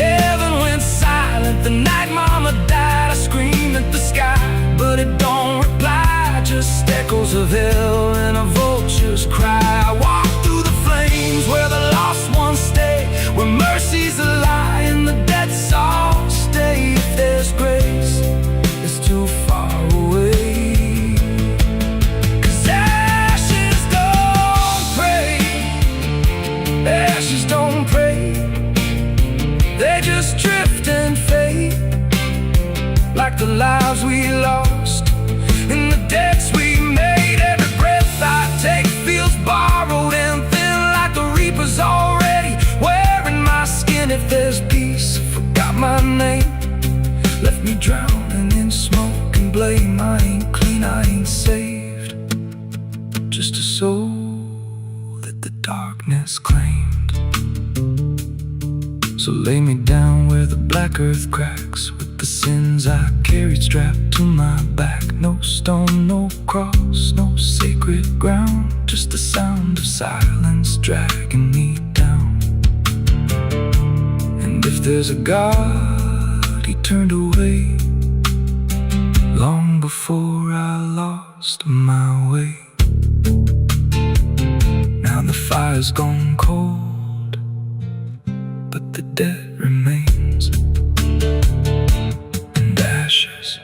Heaven went silent the night mama died. I screamed at the sky, but it don't reply. Just echoes of hell and a vulture's cry. I walk through the flames where the lost ones stay, where mercy's a lie and the dead's all stay. If there's grace, it's too far away, 'cause ashes don't pray. Ashes don't pray, they just drift and fade, like the lives we lost and the debts we made. Every breath I take feels borrowed and thin, like the reaper's already wearing my skin. If there's peace, I forgot my name, left me drowning in smoke and blame. I ain't clean, I ain't saved, just a soul that the darkness claimed. So lay me down where the black earth cracks, with the sins I carried strapped to my back. No stone, no cross, no sacred ground, just the sound of silence dragging me down. And if there's a God, he turned away long before I lost my way. Now the fire's gone cold, but the debt remains and ashes.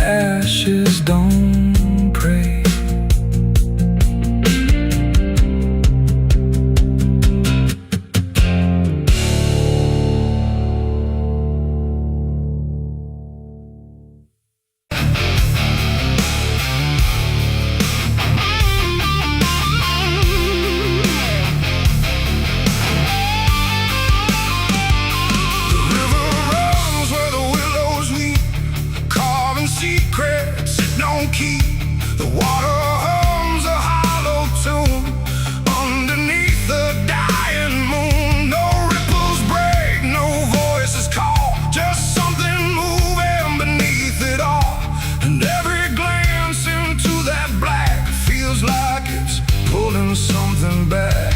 Ashes don't pray. Secrets it don't keep. The water hums a hollow tune underneath the dying moon. No ripples break, no voices call, just something moving beneath it all. And every glance into that black feels like it's pulling something back.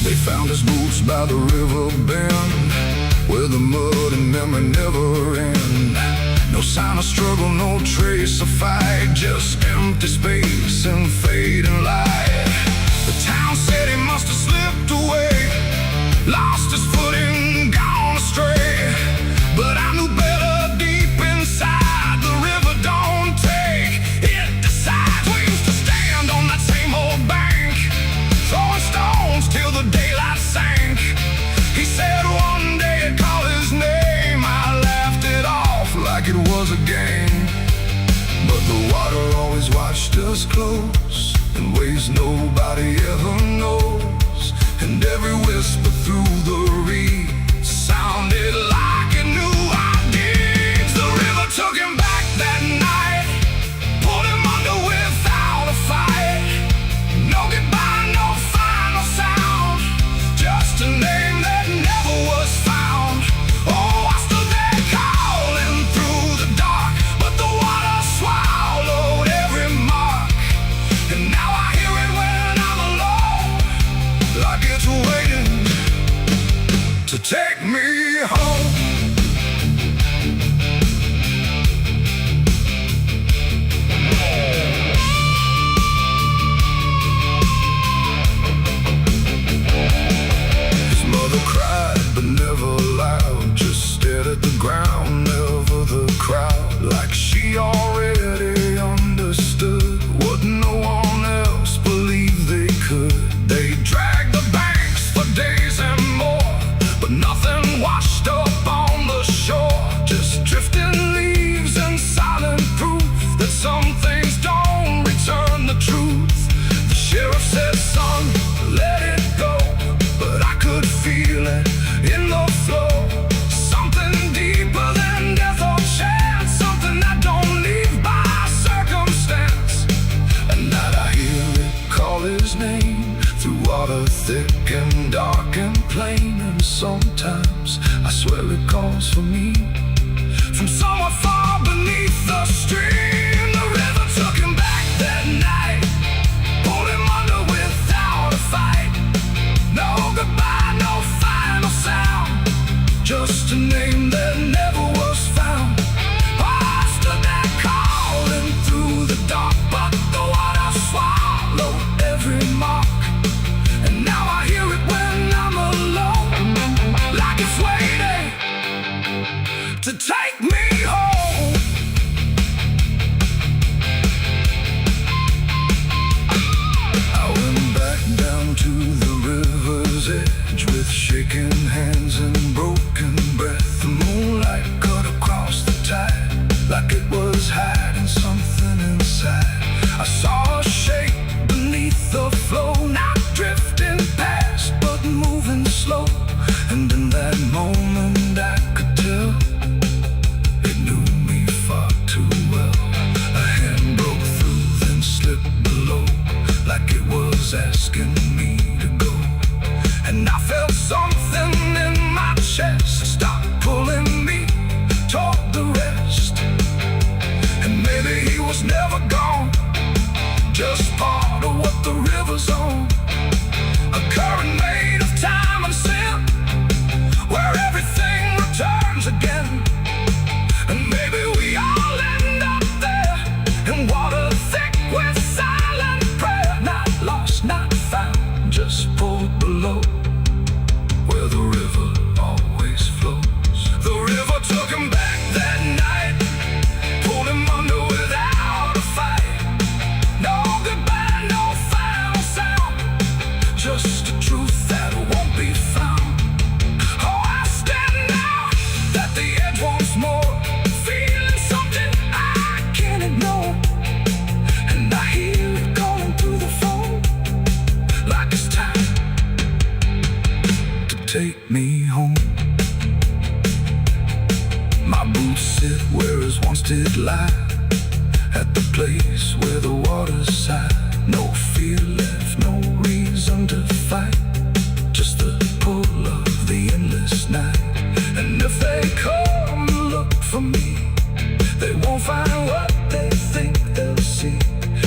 They found his boots by the river bend, where the mud and memory never end. No sign of struggle, no trace of fight, just empty space and fading light. The town said he must have slipped away, lost his footing, gone astray. But I knew better deep inside, the river don't take, it decides. We used to stand on that same old bank, throwing stones till the daylight sank. He said one day he'd call his name. I laughed it off like it was a game. But the water always watched us close, in ways nobody ever knows. And every whisper through the reeds sounded like it knew our deeds. The river took him back that night, pulled him under without a fight. No goodbye, no final sound, just a name that never was found. Oh, I stood there calling through the dark, but the water swallowed every mark. And now I hear it when I'm alone, like it's waiting to take me home. His mother cried, but never loud, just stared at the ground, never the crowd. Like she already understood what no one else believed they could. They dragged the banks for days and more, but nothing washed up on the shore. Just drifting leaves and silent proof that some things don't return the truth. The sheriff said, son, let it go, but I could feel it in the flow. Something deeper than death or chance, something that don't leave by circumstance. At night I hear it call his name, through water thick and dark and plain. And sometimes I swear it calls for me, from somewhere far beneath the stream. The river took him back that night, pulled him under without a fight. No goodbye, no final sound, just a name that never was found. I stood there calling through the dark, but the water swallowed every mark. And now I hear it when I'm alone, like it's waiting did lie at the place where the waters sigh. No fear left, no reason to fight, just the pull of the endless night. And if they come and look for me, they won't find what they think they'll see,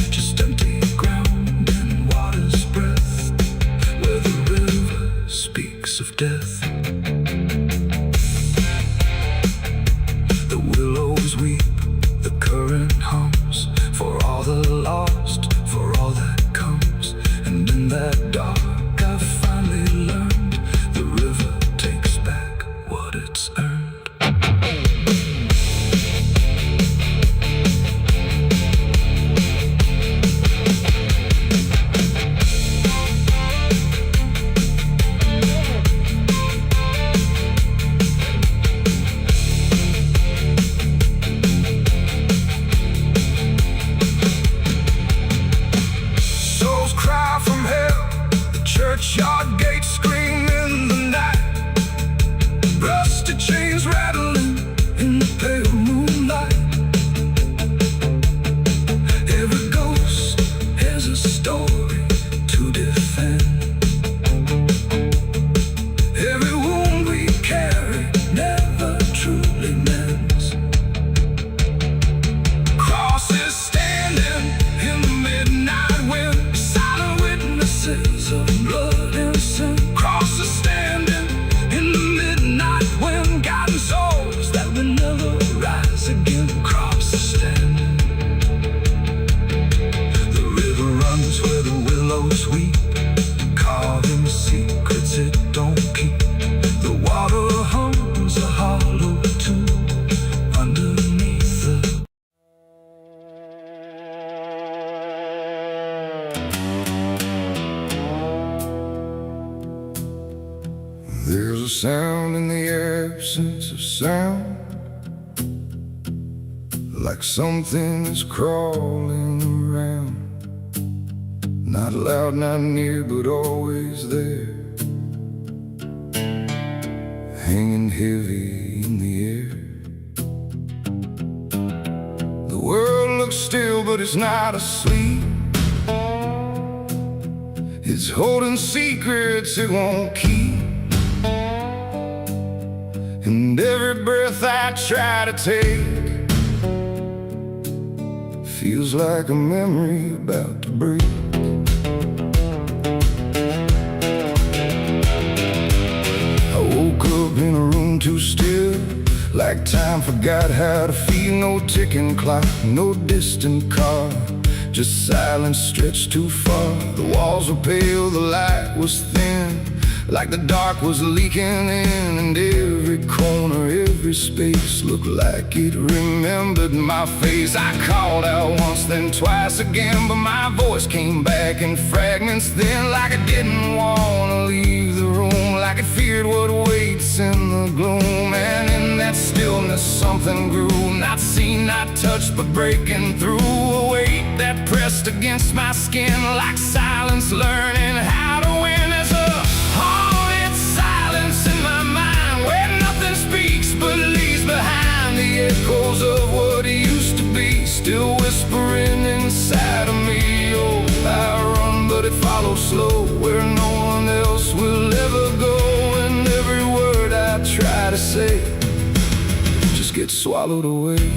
just empty ground and water's breath, where the river speaks of death. The willows weep, the current hums, for all the lost, for all that comes. And in that dark I've finally learned, the river takes back what it's earned. Churchyard gates scream in the night, rusty chains rattling in the pale moonlight. Every ghost has a story to defend. Every wound we carry never truly mends. Crosses standing in the midnight wind, silent witnesses of blood and sin. Crosses standing in the midnight wind, guiding souls that will never rise again. Crosses standing. The river runs where the willows weep, carving secrets it don't keep. The water hums a hollow tune underneath the There's a sound in the absence of sound, like something is crawling around. Not loud, not near, but always there, hanging heavy in the air. The world looks still, but it's not asleep. It's holding secrets it won't keep. And every breath I try to take feels like a memory about to break. I woke up in a room too still, like time forgot how to feel. No ticking clock, no distant car, just silence stretched too far. The walls were pale, the light was thin, like the dark was leaking in. And every corner, every space looked like it remembered my face. I called out once, then twice again, but my voice came back in fragments then, like I didn't want to leave the room, like it feared what waits in the gloom. And in that stillness something grew, not seen, not touched, but breaking through. A weight that pressed against my skin, like silence learning how to win. There's a haunted silence in my mind, where nothing speaks but leaves behind the echoes of what used to be, still whispering inside of me. Oh, I run, but it follows slow, where no one else will ever go. And every word I try to say just gets swallowed away.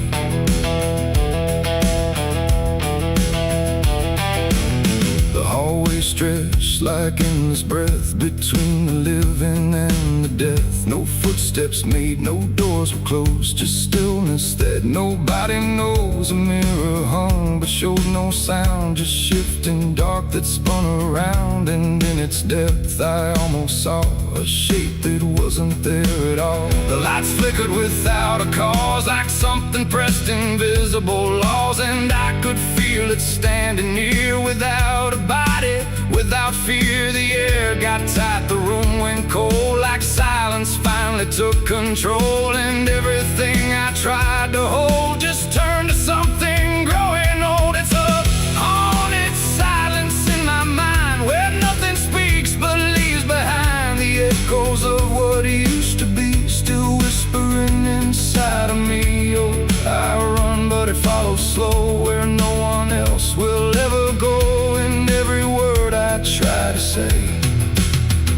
The hallway stretched like endless breath between the living and the death. No footsteps made, no doors were closed, just stillness that nobody knows. A mirror hung but showed no sound, just shifting dark that spun around. And in its depth I almost saw a shape that wasn't there at all. The lights flickered without a cause, like something pressed invisible laws. And I could feel it standing near, without a body, without fear. The air got tight, the room went cold, like silence finally took control. And everything I tried to hold just turned to something growing old. It's a haunted silence in my mind, where nothing speaks but leaves behind the echoes of what used to be, still whispering inside of me. Oh, I run, follow slow where no one else will ever go. And every word I try to say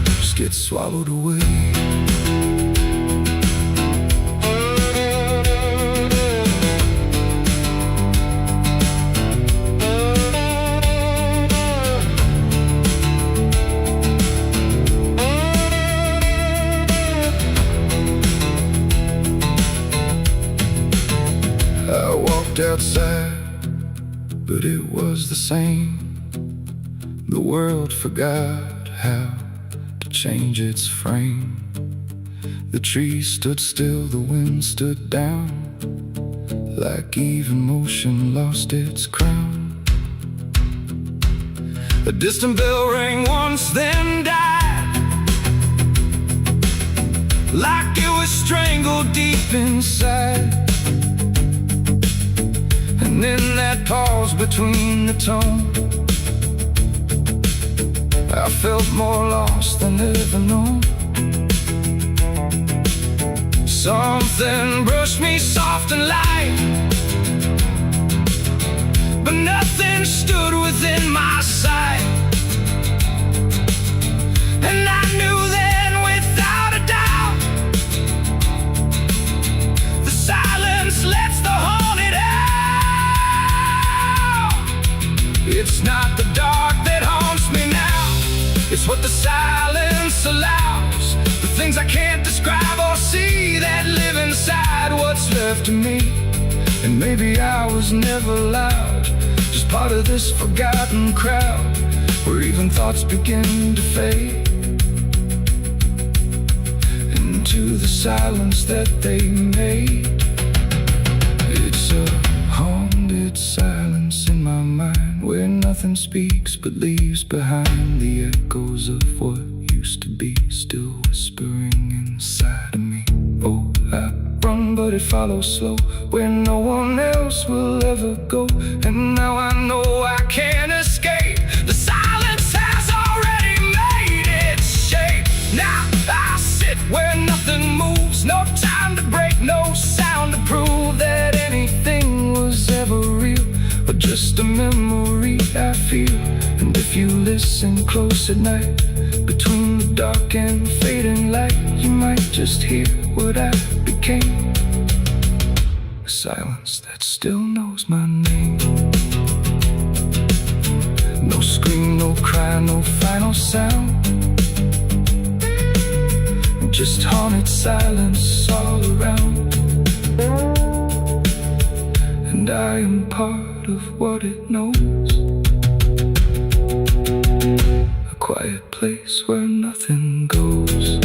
just gets swallowed away. I walked outside, but it was the same. The world forgot how to change its frame. The trees stood still, the wind stood down, like even motion lost its crown. A distant bell rang once, then died, like it was strangled deep inside. And in that pause between the tone, I felt more lost than ever known. Something brushed me soft and light, but nothing stood within my sight. And I knew then without a doubt, the silence lets the haunted out. It's not the dark that haunts me now, it's what the silence allows. The things I can't describe or see that live inside what's left of me. And maybe I was never loud, just part of this forgotten crowd, where even thoughts begin to fade into the silence that they made. It's a haunted silence in my mind, where nothing speaks but leaves behind the echoes of what used to be, still whispering inside of me. Oh, I run, but it follows slow, where no one else will ever go. And now I know I can't escape. The silence has already made its shape. Now I sit where nothing moves, no time to break, no sound to prove that anything was ever real, or just a memory I feel. And if you listen close at night, between the dark and fading light, you might just hear what I became, a silence that still knows my name. No scream, no cry, no final sound, just haunted silence all around. And I am part of what it knows, a quiet place where nothing goes.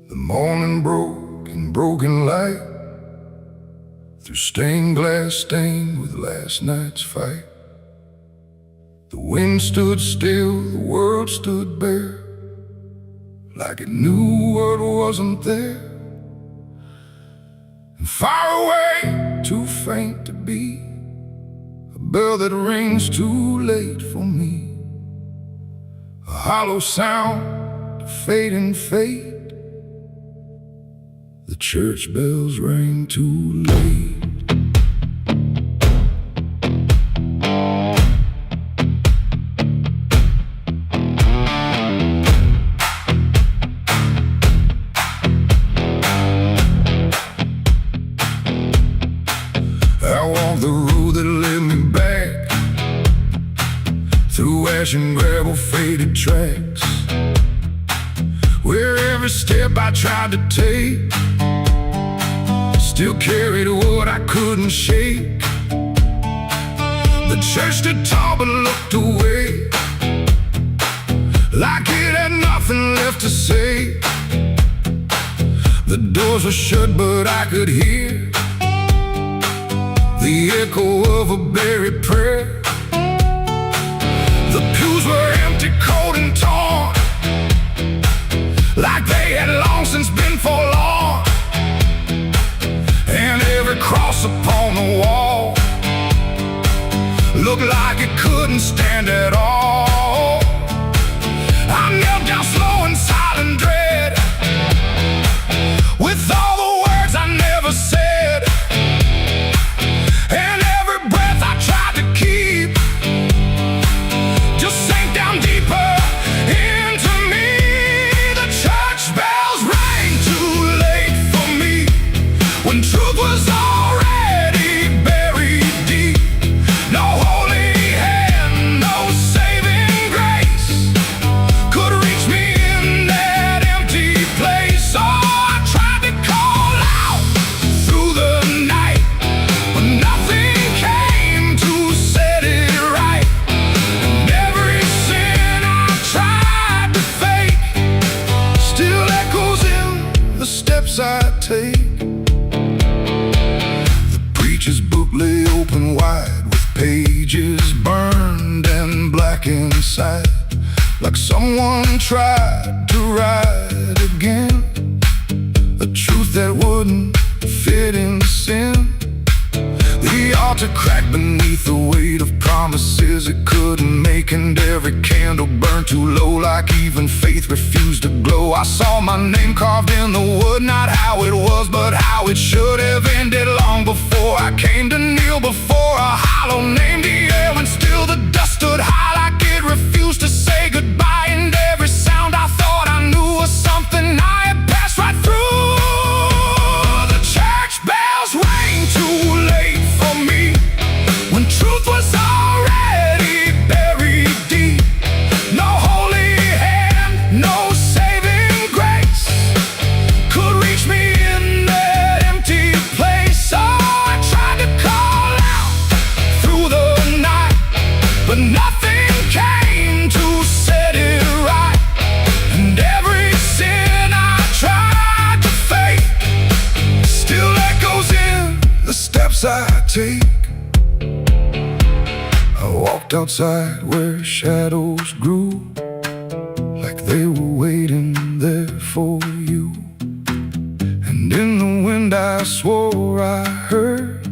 The morning broke in broken light, through stained glass stained with last night's fight. The wind stood still, the world stood bare, like it knew what wasn't there. And far away, too faint to be, a bell that rings too late for me, a hollow sound, a fading fate. The church bells rang too late. I walked the road that led me back, through ash and gravel faded tracks, where every step I tried to take still carried what I couldn't shake. The church stood tall but looked away, like it had nothing left to say. The doors were shut but I could hear the echo of a buried prayer. The pews were empty, cold and torn, like they had long since been forlorn. And every cross upon the wall looked like it couldn't stand at all. I knelt down slow in silent dread, with all the words I never said, and every breath I tried to keep just sank down deeper into me. The church bells rang too late for me, when truth was already buried deep. No holy hand, no saving grace could reach me in that empty place. Oh, I tried to call out through the night, but nothing came to set it right. And every sin I tried to fake still echoes in the steps I take. The preacher's book lay open wide, with pages burned and black inside, like someone tried to write again a truth that wouldn't fit in sin. The altar cracked beneath the weight of promises it couldn't make, and every candle burned too low, like even faith refused to glow. I saw my name carved in the wood, not how it was, but how it should have ended long before I came to kneel before a hollow name. The air and still the dust stood high, like it refused to say goodbye, and every sound I thought I knew was something I had passed right through. The church bells rang too late for me, when truth was already buried deep. No holy hand, no saving grace could reach me in that empty place. Oh, I tried to call out through the night, but nothing came to set it right. And every sin I tried to fake still echoes in the steps I take. I walked outside where shadows grew, like they were waiting there for you. And in the wind I swore I heard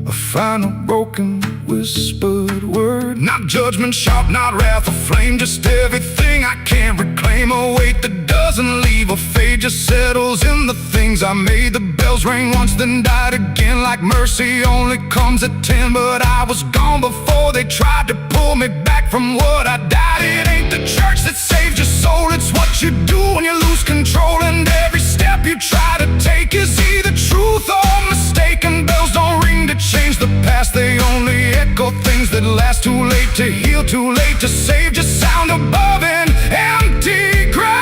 a final broken whispered word. Not judgment sharp, not wrath or flame, just everything I can't reclaim. A weight that doesn't leave or fade, just settles in the things I made. The bells rang once, then died again, like mercy only comes at 10. But I was gone before they tried to pull me back from what I died. It ain't the church that saves your soul, it's what you do when you lose control. And every step you try to take is either truth or mistaken. Bells don't ring to change the past, they only echo things that last. Too late to heal, too late to save, just sound above an empty grave.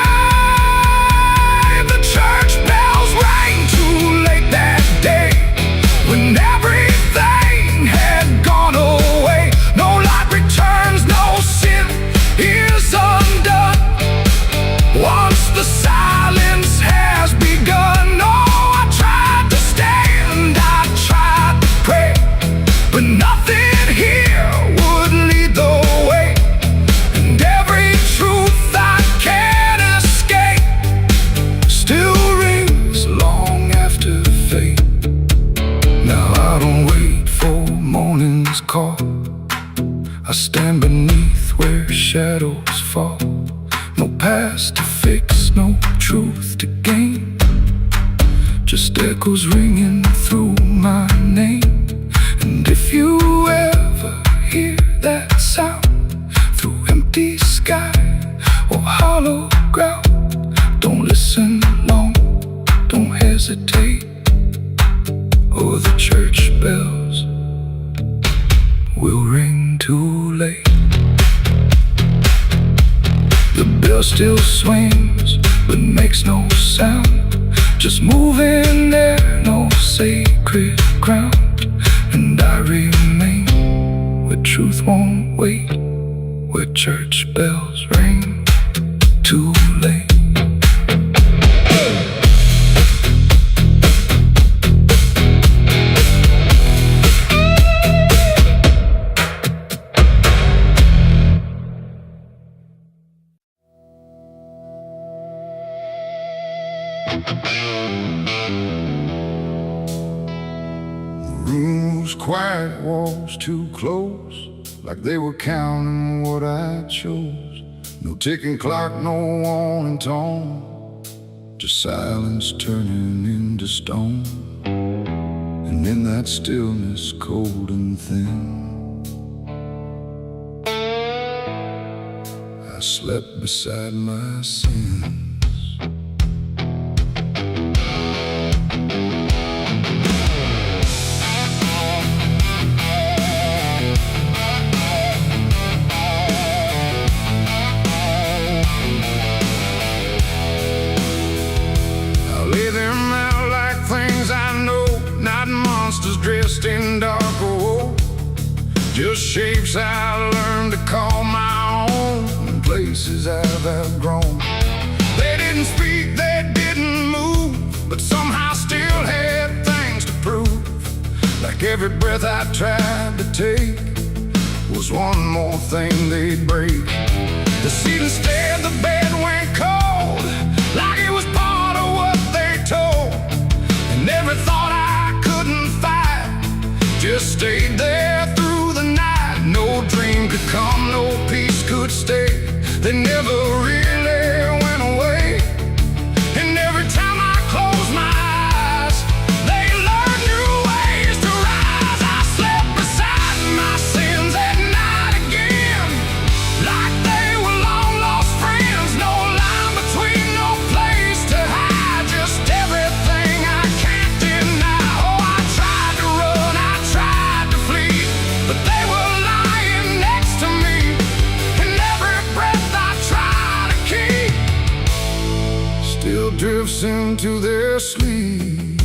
The church bells rang too late that day, when everything had gone away. No light returns, no sin is undone once the silence has begun. No, I tried to stand, I tried to pray, but nothing here would lead the way. And every truth I can't escape still rings long after fate. Now I don't wait for morning's call, I stand beneath where shadows fall. No past to fix, no truth to gain, just echoes ringing through my name. And if you ever hear that sound through empty sky or hollow ground, don't listen long, don't hesitate, or the church bells will ring too late. The bell still swings, but makes no sound, just moving there, no sacred ground. And I remain where truth won't wait, where church bells ring too late. Room was quiet, walls too close, like they were counting what I chose. No ticking clock, no warning tone, just silence turning into stone. And in that stillness, cold and thin, I slept beside my sins. Monsters dressed in dark gold, just shapes I learned to call my own, and places I've outgrown. They didn't speak, they didn't move, but somehow still had things to prove. Like every breath I tried to take was one more thing they'd break. The seat instead, the bed went cold, like it was part of what they told. And every thought I couldn't fight just stayed there through the night. No dream could come, no peace could stay. They never really went away. And every time I close my eyes, they learn new ways to rise. I slept beside my sins at night again, like they were long lost friends. No line between, no place to hide, just everything I can't deny. Oh, I tried to run, I tried to flee, but they were lying next to me. And every breath I try to keep still drifts into their sleep.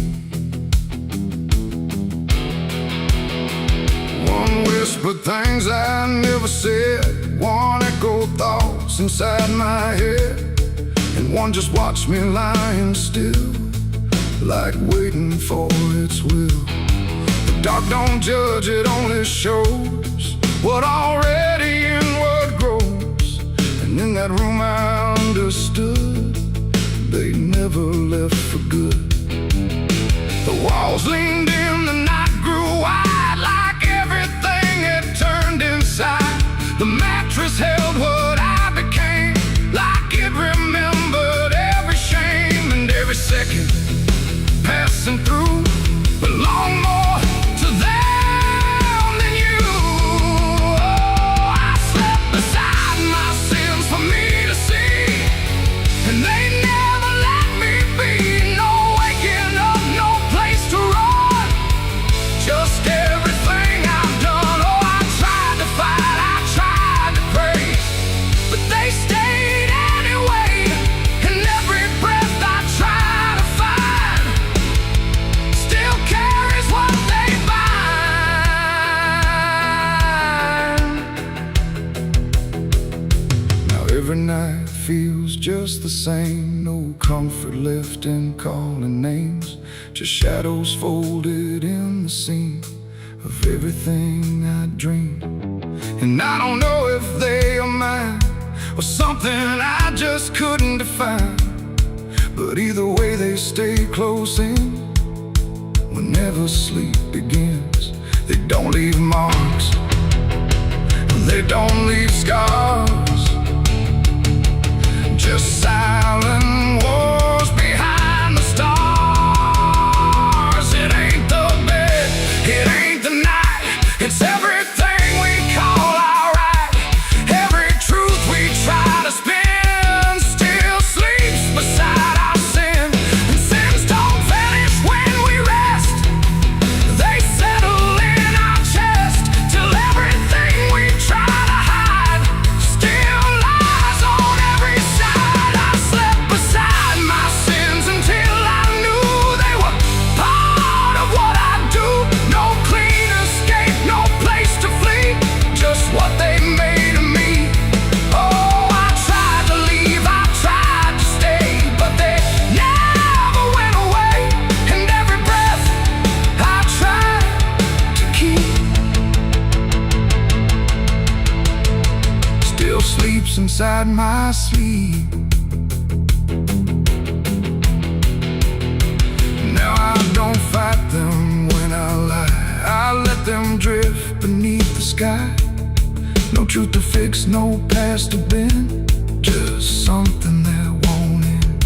One whispered things I never said, one echoed thoughts inside my head, and one just watched me lying still, like waiting for its will. The dark don't judge, it only shows what already inward grows. And in that room I understood they never left for good. The walls leaned in, the night grew wide, like everything had turned inside. The mattress held what I became, like it remembered every shame. And every second passing through belonged more to them than you. Oh, I slept beside my sins for me to see, and they never let me be. No waking up, no place to run, just everything I've done. Oh, I tried to fight, I tried to pray, but they stayed anyway. And every breath I try to find still carries what they bind. Now every night feels just the same, no comfort left in calling names, just shadows folded in the seam of everything I dreamed. And I don't know if they are mine or something I just couldn't define, but either way they stay close in whenever sleep begins. They don't leave marks, they don't leave scars, just silent wars behind the stars. It ain't the bed, it ain't the night, it's everything we call alright. Every truth we try to spin still sleeps beside our sin. And sins don't vanish when we rest, they settle in our chest till everything we try to hide still lies on every side. I slept beside my sins until I knew they were part of what I do. No clean escape, no place to flee, just what they made of me. Oh, I tried to leave, I tried to stay, but they never went away. And every breath I tried to keep still sleeps inside my sleep. truth to fix, no past to bend, just something that won't end.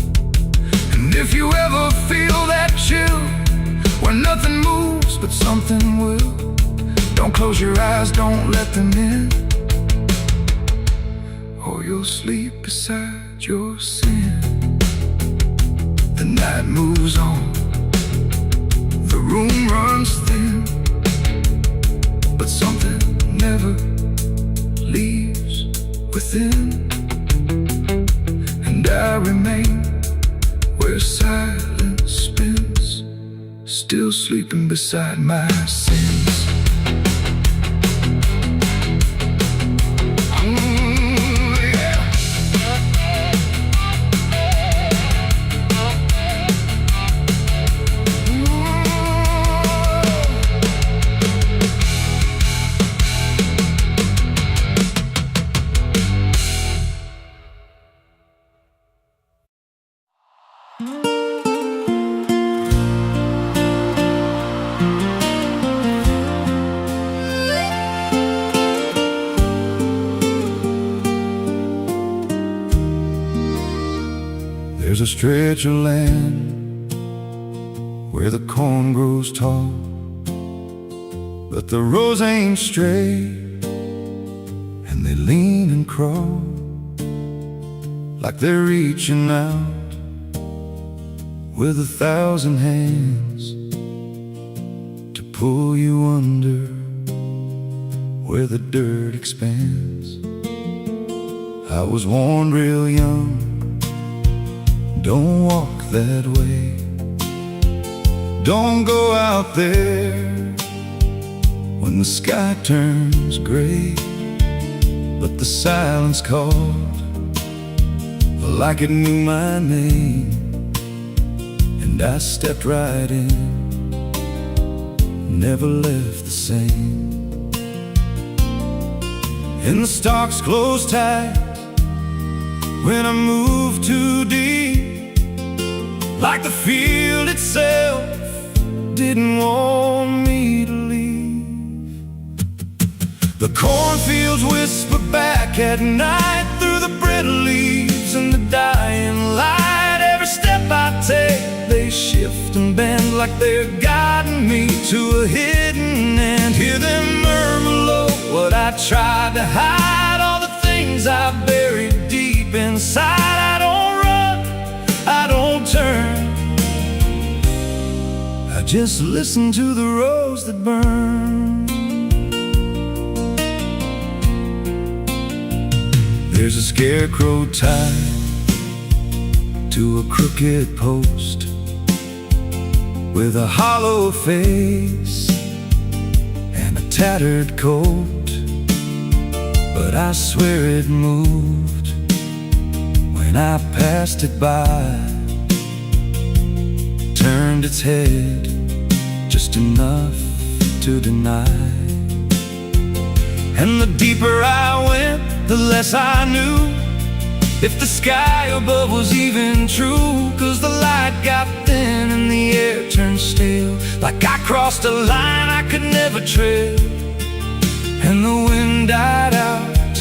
And if you ever feel that chill, where nothing moves but something will, don't close your eyes, don't let them in, or you'll sleep beside your sin. The night moves on, the room runs thin, but something never leaves within. And I remain where silence spins, still sleeping beside my sins. There's a stretch of land where the corn grows tall, but the rows ain't straight, and they lean and crawl like they're reaching out with 1,000 hands to pull you under where the dirt expands. I was warned real young, don't walk that way, don't go out there when the sky turns gray. But the silence called like it knew my name, and I stepped right in, never left the same. And the stalks closed tight when I moved too deep, like the field itself didn't want me to leave. The cornfields whisper back at night through the brittle leaves and the dying light. Every step I take, they shift and bend like they're guiding me to a hidden end. Hear them murmur low what I tried to hide, all the things I buried deep inside. I don't run, I don't turn, I just listen to the rows that burn. There's a scarecrow tied to a crooked post with a hollow face and a tattered coat, but I swear it moved when I passed it by, turned its head just enough to deny. And the deeper I went, the less I knew if the sky above was even true. 'Cause the light got thin and the air turned stale, like I crossed a line I could never tread. And the wind died out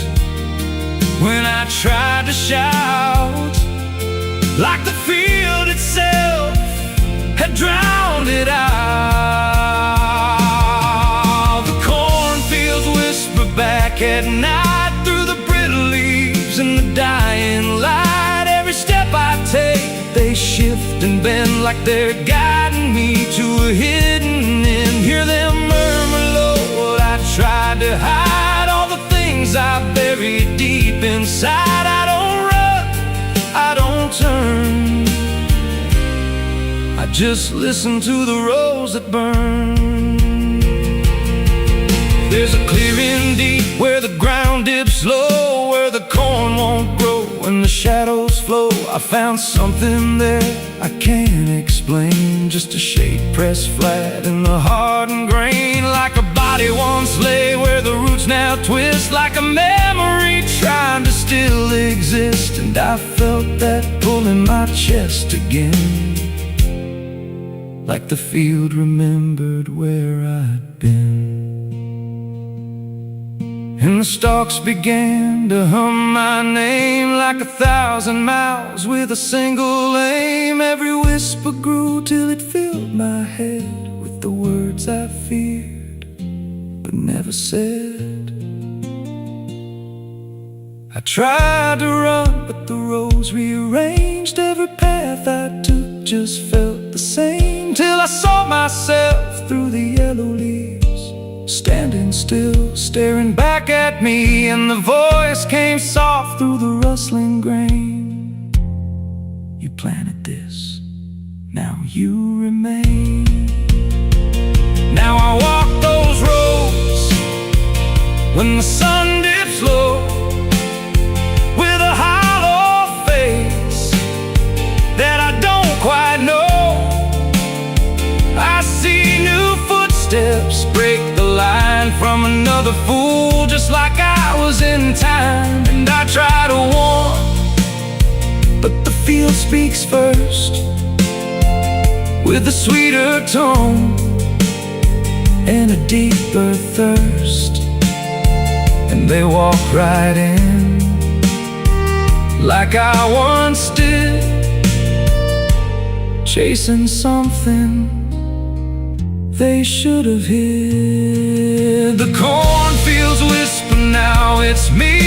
when I tried to shout, like the field itself had drowned it out. The cornfields whisper back at night through the brittle leaves and the dying light. Every step I take, they shift and bend like they're guiding me to a hidden end. Hear them murmur low what I tried to hide, all the things I buried deep inside. I don't run, I don't turn, I just listen to the rows that burn. There's a clearing deep where the ground dips low, where the corn won't grow and the shadows flow. I found something there I can't explain, just a shade pressed flat in the hardened grain, like a body once lay where the roots now twist, like a memory trying to still exist. And I felt that pull in my chest again, like the field remembered where I'd been. and the stalks began to hum my name like 1,000 miles with a single aim. Every whisper grew till it filled my head with the words I feared but never said. I tried to run, but the roads rearranged. Every path I took just felt the same, till I saw myself through the yellow leaves, standing still, staring back at me. And the voice came soft through the rustling grain: you planted this, now you remain. Now I walk those roads when the sun dips low, with a hollow face that I don't quite know. I see new footsteps break the line from another fool, just like I was in time. And I try to warn, but the field speaks first, with a sweeter tone and a deeper thirst. And they walk right in, like I once did, chasing something they should have hid. The cornfields whisper now, it's me,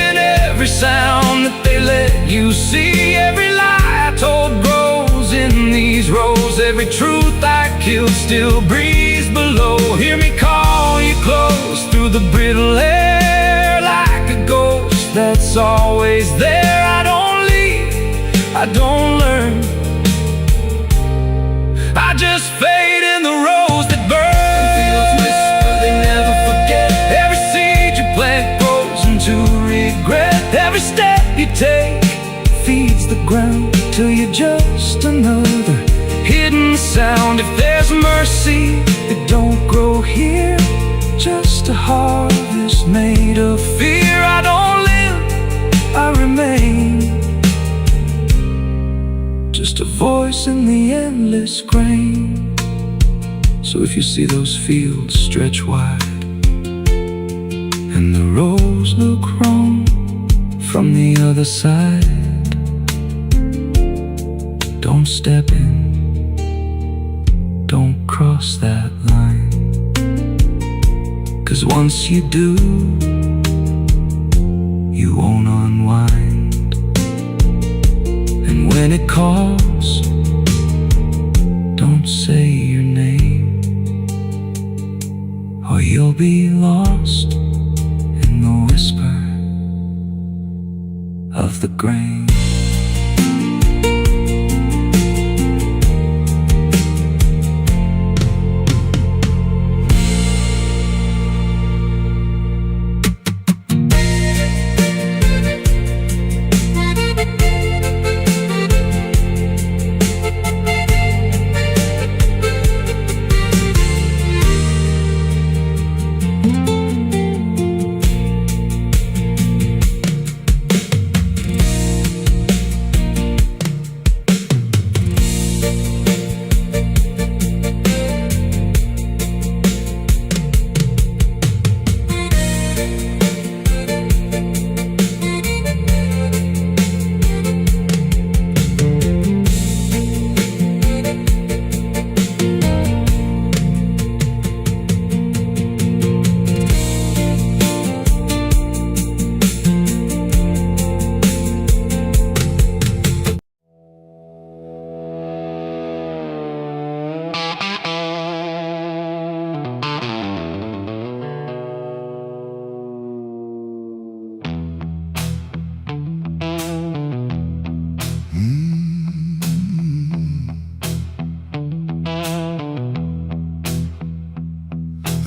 and every sound that they let you see. Every lie I told grows in these rows, every truth I killed still breathes below. Hear me call you close through the brittle air, like a ghost that's always there. I don't leave, I don't learn, I just fade in the rose that burn. Fields whisper, they never forget. Every seed you plant grows into regret. Every step you take feeds the ground till you're just another hidden sound. If there's mercy, it don't grow here, just a harvest made of fear. I don't live, I remain, just a voice in the endless grain. So if you see those fields stretch wide, and the rows look wrong from the other side, don't step in, don't cross that line. 'Cause once you do, you won't unwind. And when it calls, don't say your name, or you'll be lost in the whisper of the grain.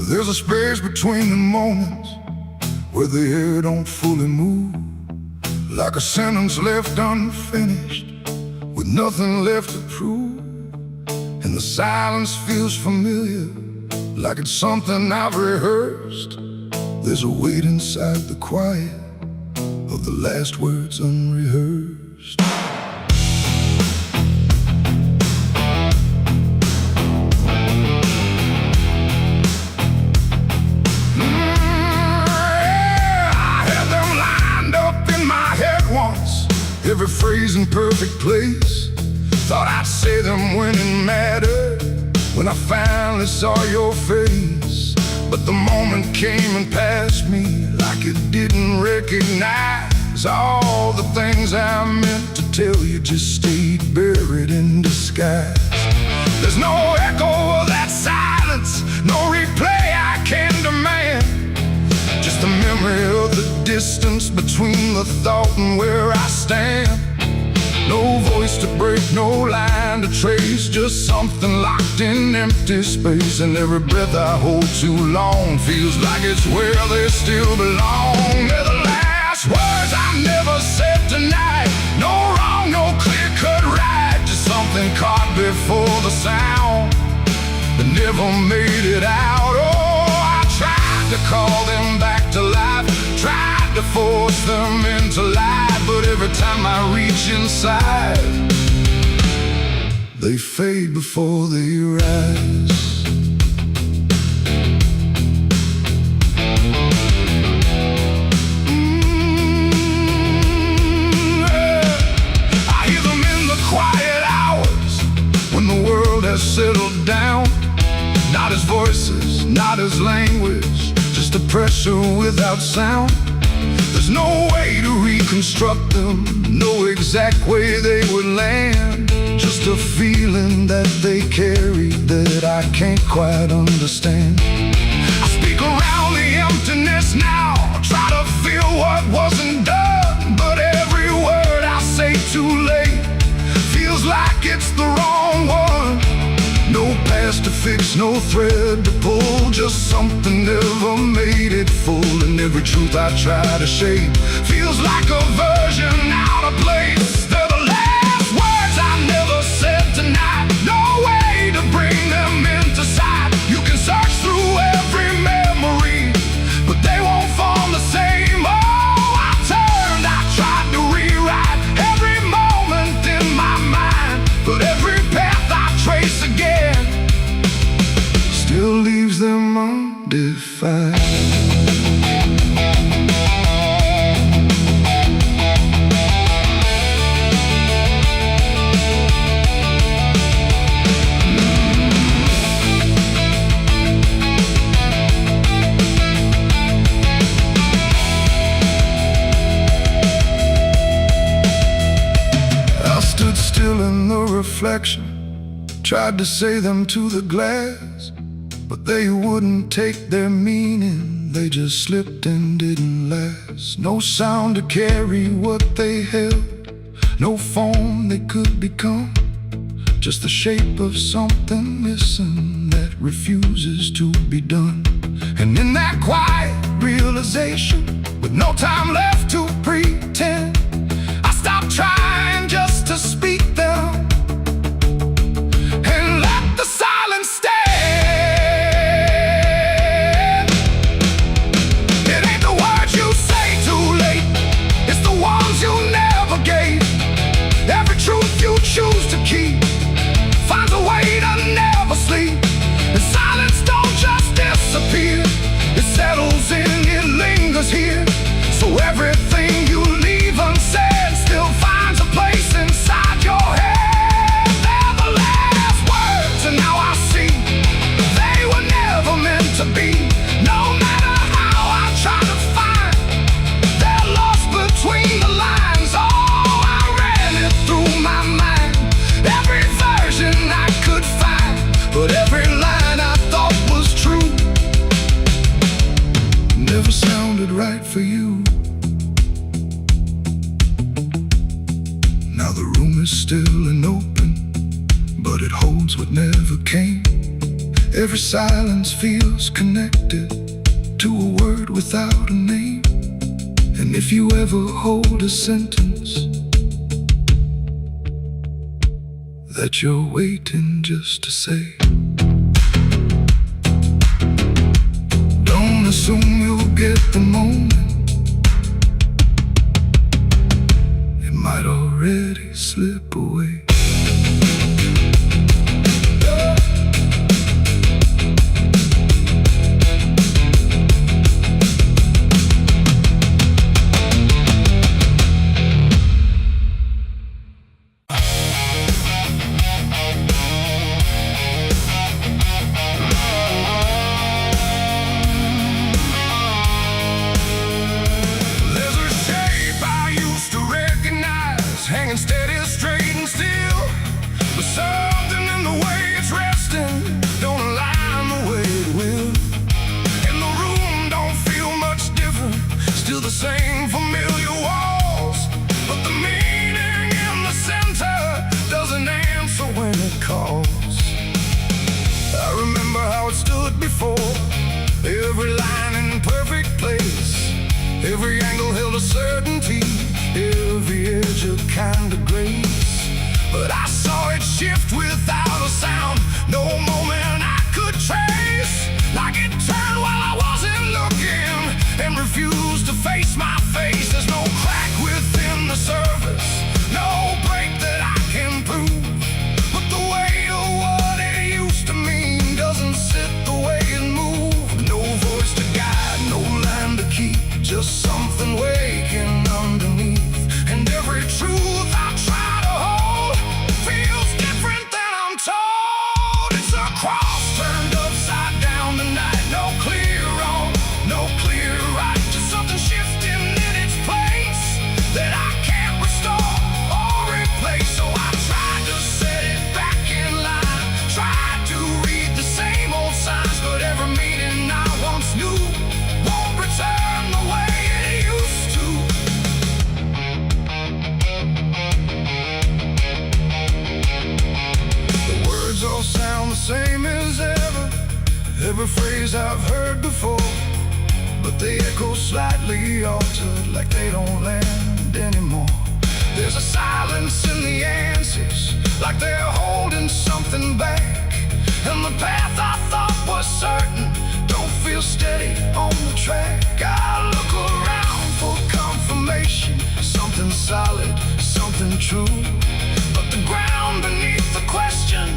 There's a space between the moments where the air don't fully move, like a sentence left unfinished with nothing left to prove. And the silence feels familiar, like it's something I've rehearsed. There's a weight inside the quiet of the last words unrehearsed. Thought I'd say them when it mattered, when I finally saw your face. But the moment came and passed me like it didn't recognize. All the things I meant to tell you just stayed buried in disguise. There's no echo of that silence, no replay I can demand. Just the memory of the distance between the thought and where I stand. No voice to break, no line to trace, just something locked in empty space. And every breath I hold too long feels like it's where they still belong. They're the last words I never said tonight. No wrong, no clear-cut right, just something caught before the sound that never made it out. Oh, I tried to call them back to life, tried to force them into life, but every time I reach inside, they fade before they rise. I hear them in the quiet hours when the world has settled down. Not as voices, not as language, just a pressure without sound. There's no way to reconstruct them, no exact way they would land. Just a feeling that they carry that I can't quite understand. I speak around the emptiness now, try to feel what wasn't done, but every word I say too late feels like it's the wrong one. No past to fix, no thread to pull, just something never made it full. And every truth I try to shape feels like a version out of place. They're the last words I never said tonight, no way to bring them into sight. You can search through every memory, but they won't form the same. Oh, I turned, I tried to rewrite every moment in my mind, but every path I trace again still leaves them undefined. I stood still in the reflection, tried to say them to the glass, but they wouldn't take their meaning, they just slipped and didn't last. No sound to carry what they held, no form they could become, just the shape of something missing that refuses to be done. And in that quiet realization, with no time left to pretend, I stopped trying just to speak them and let the silence stand. Choose to keep finds a way to never sleep. And silence don't just disappear, it settles in, it lingers here. So everything you leave unsaid still finds a place inside your head. They're the last words, and now I see they were never meant to be. No matter how I try to find, they're lost between the lines. Oh, I ran it through my mind, every version I could find, but every line I thought was true never sounded right for you. Now the room is still and open, but it holds what never came. Every silence feels connected to a word without a name. And if you ever hold a sentence that you're waiting just to say, don't assume you'll get the moment, it might already slip away. Every angle held a certainty, every edge a kind of grace. But I saw it shift without a sound, no moment I could trace. Like it turned while I wasn't looking, and refused to face my face. There's no crack within the surface, no break that I can prove. But the weight of what it used to mean doesn't sit the way it moved. No voice to guide, no line to keep, just something waking underneath. And every truth I try to hold feels different than I'm told. It's a cross turned upside down tonight. No clear wrong, no clear right, just something shifting in its place that I can't restore or replace. So I tried to set it back in line, tried to read the same old signs, but every meaning I once knew won't return the way it used to. The words all sound the same as ever, every phrase I've heard before, but they echo slightly altered, like they don't land anymore. There's a silence in the answers, like they're holding something back. And the path I thought was certain don't feel steady on the track. I look around for confirmation, something solid, something true. But the ground beneath the question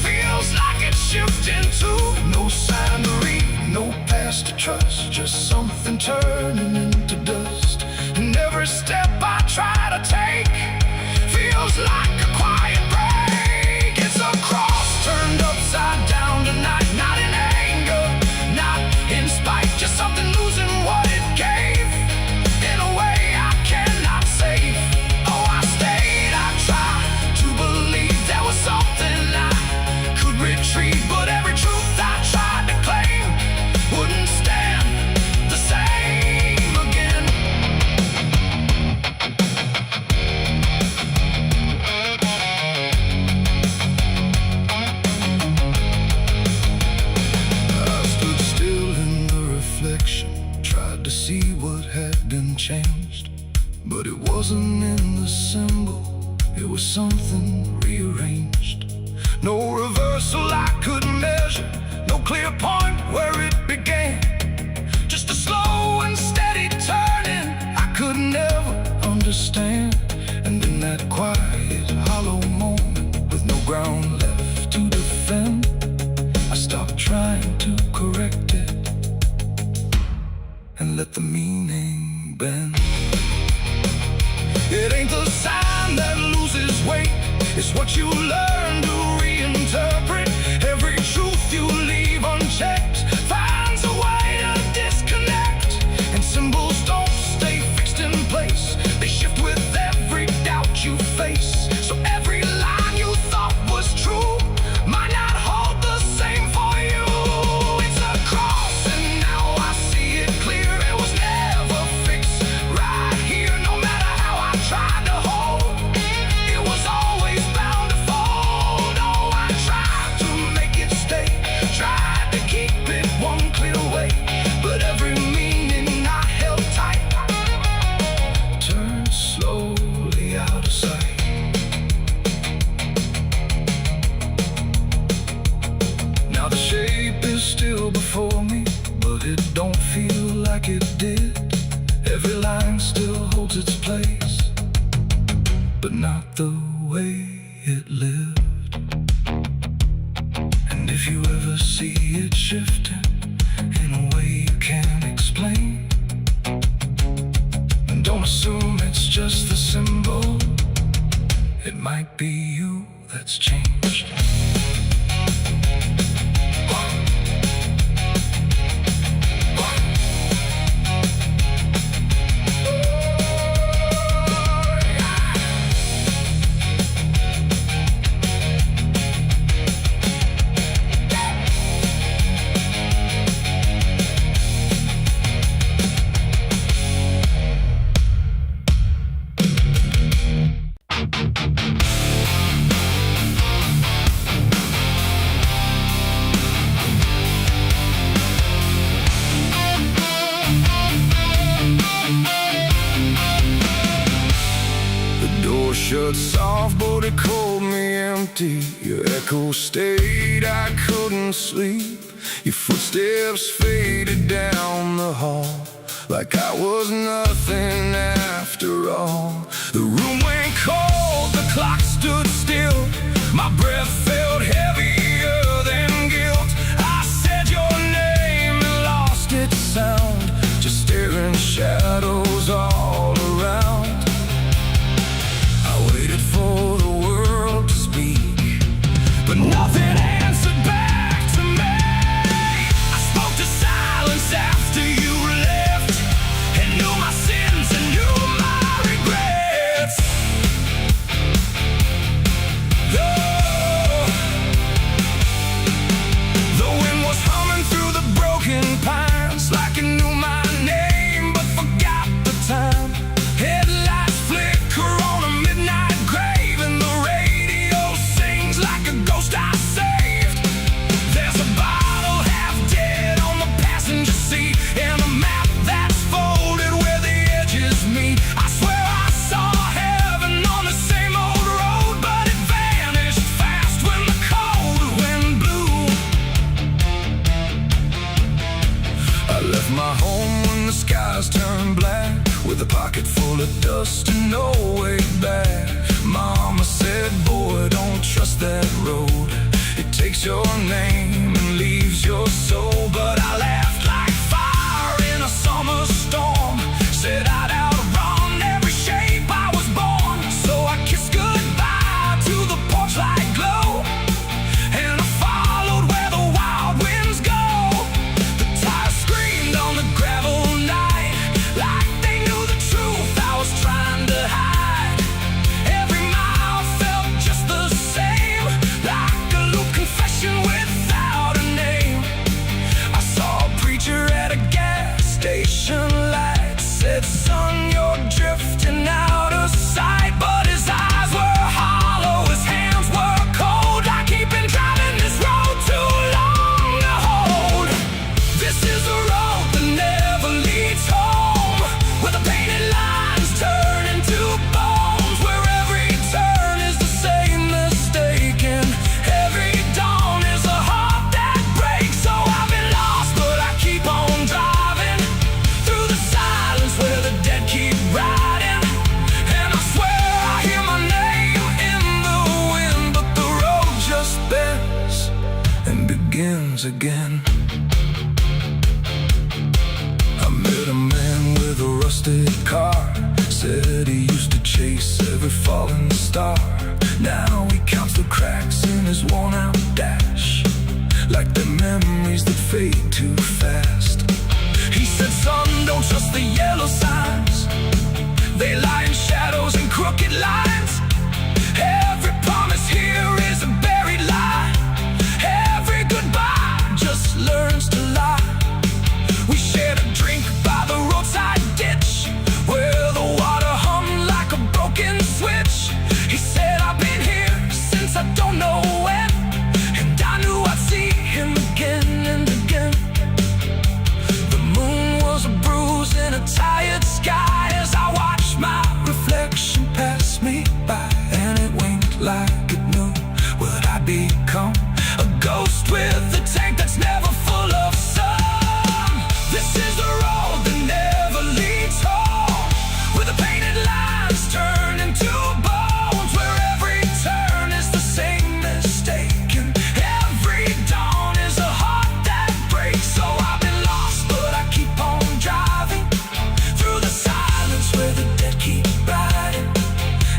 feels like it's shifting too. No sign to read, no past to trust, just something turning into dust. And every step I try to take feels like a quiet break. It's a cross turned upside down tonight, not in anger, not in spite, just something losing what it gave in a way I cannot save. Oh, I stayed, I tried to believe there was something I could retrieve, but every truth I tried to claim wouldn't stand the same again. I stood still in the reflection, tried to see what had been changed, but it wasn't in the symbol, it was something rearranged. No reversal I could measure, no clear point where it began, just a slow and steady turning I could never understand. And in that quiet, hollow moment, with no ground left to defend, I stopped trying to correct it and let the meaning bend. It ain't the sign that loses weight, it's what you learn to reinterpret. Every truth you leave unchecked finds a way to disconnect. And symbols don't stay fixed in place, they shift with every doubt you face. So every line you thought was true might not hold the same for you. It's a cross and now I see it clear, it was never fixed right here. No matter how I tried to hold, it was always bound to fold. Oh, I tried to make it stay, tried to keep it one clear way, but every meaning I held tight turned slowly out of sight. Now the shape is still before me, but it don't feel like it did. Every line still holds its place, but not the way it lived. And if you ever see it shifting in a way you can't explain, then don't assume it's just the symbol, it might be you that's changed. road, it called me empty. Your echo stayed, I couldn't sleep. Your footsteps faded down the hall like I was nothing after all. The room went cold, the clock stood still. My breath felt heavier than guilt. I said your name and lost its sound, just staring shadows all around. I waited for the world to speak, but nothing answered back to me. I spoke to silence after you left, and knew my sins and knew my regrets. The wind was humming through the broken pines like it knew my name but forgot the time. Headlights flicker on a midnight grave, and the radio sings like a ghost I saved. There's a bottle half dead on the passenger seat, and a map that's folded where the edges meet. I swear I saw heaven on the same old road, but it vanished fast when the cold wind blew. I left my home when the skies turned black, with a pocket full of dust and no way back. Mama said, boy, don't trust that road. It takes your name and leaves your soul. But I laughed like fire in a summer storm, said I'd outrun every shape I was born. So I kissed goodbye to the porch light glow, and I followed where the wild winds go. The tires screamed on the gravel night, like they knew the truth I was trying to hide. Every mile felt just the same, like a loop confession without a name. I saw a preacher at a gas station light, said, son, you're drifting out of sight. But his eyes were hollow, his hands were cold, like he'd been driving this road too long to hold. This is a road that never leads home, where the painted lines turn into bones, where every turn is the same mistake, and every dawn is a heart that breaks. So I've been lost, but I keep on driving through the silence where the dead keep riding. And I swear I hear my name in the wind, but the road just bends and begins again. I met a man with a rusted car, said he used to chase every falling star. Now he counts the cracks in his worn-out dash, like the memories that fade too fast. He said, son, don't trust the yellow signs, they lie in shadows and crooked lines. Every promise here is a buried lie, every goodbye just learns to lie. We shared a drink by the roadside ditch, where the water hummed like a broken switch. He said, I've been here since I don't know when, and I knew I'd see him again and again. The moon was a bruise in a tired sky as I watched my reflection pass me by, and it winked like it knew what I'd become, a ghost with a tank that's never full of sun. This is the road that never leads home, where the painted lines turn into bones, where every turn is the same mistake, and every dawn is a heart that breaks. So I've been lost, but I keep on driving through the silence where the dead keep riding.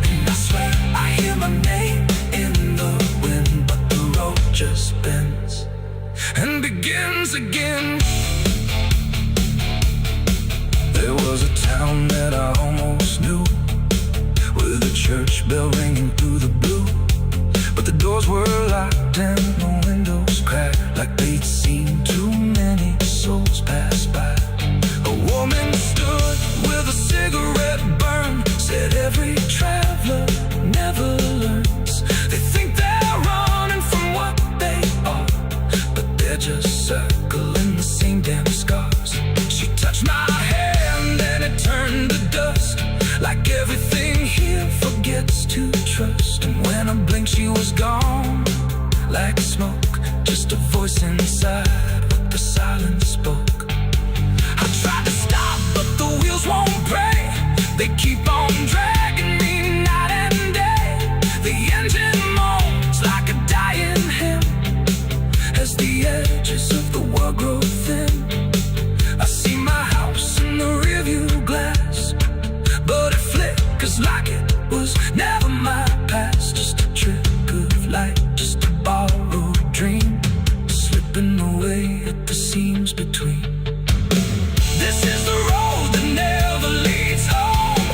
And I swear I hear my name in the wind, but the road just bends and begins again. There was a town that I almost knew, with a church bell ringing through the blue, but the doors were locked and the windows cracked, like they'd seen too many souls pass by. A woman stood with a cigarette burn, said every traveler never learns. They think they're running from what they are, but they're just circling the same damn scars. She touched my hand and it turned to dust, like everything here forgets to trust. And when like smoke, just a voice inside what the silence spoke. I tried to stop, but the wheels won't break. They keep on dragging me night and day. The engine moans like a dying hymn as the edges of the world grow thin. I see my house in the rearview glass, but it flickers like it was never my past. Just a trick of light, just a borrowed dream, slipping away at the seams between. This is the road that never leads home,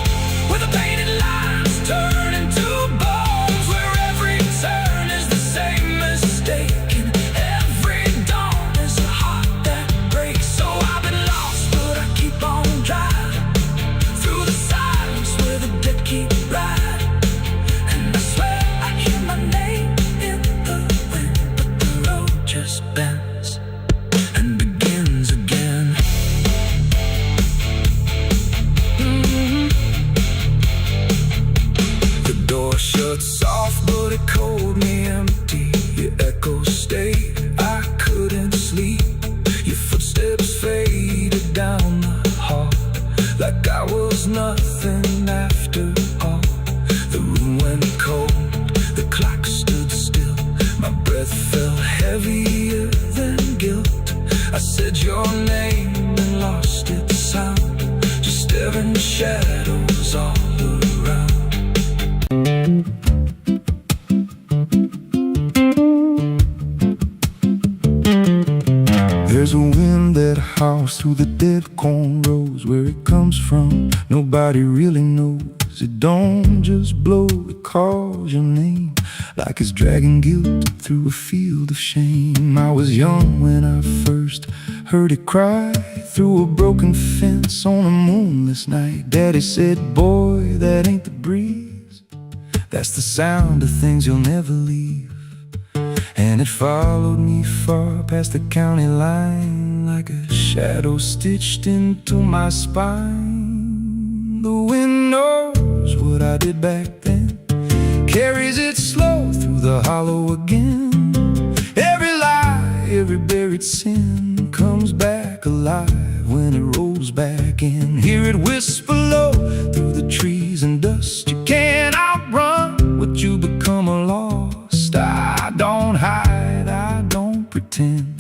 where the painted lines turn into bones, where every turn is the same mistake, and every dawn is a heart that breaks. So I've been lost, but I keep on driving through the silence where the dead keep riding. And I swear I hear my name in the wind, but the road just bends and begins again. The door shuts off, but it cold me empty. Your echoes stayed, I couldn't sleep. Your footsteps faded down the hall, like I was nothing after all. The room went cold, the clock stood still. My breath felt heavier than guilt. I said your name and lost its sound, just staring shadows all around. There's a wind that howls through the dead corn rows. Where it comes from, nobody really knows. It don't just blow, it calls your name, like it's dragging guilt through a field of shame. I was young when I first heard it cry through a broken fence on a moonless night. Daddy said, boy, that ain't the breeze, that's the sound of things you'll never leave. And it followed me far past the county line, like a shadow stitched into my spine. The wind knows what I did back then, carries it slow through the hollow again. Every lie, every buried sin comes back alive when it rolls back in. Hear it whisper low through the trees and dust. You can't outrun what you become lost. I don't hide, I don't pretend.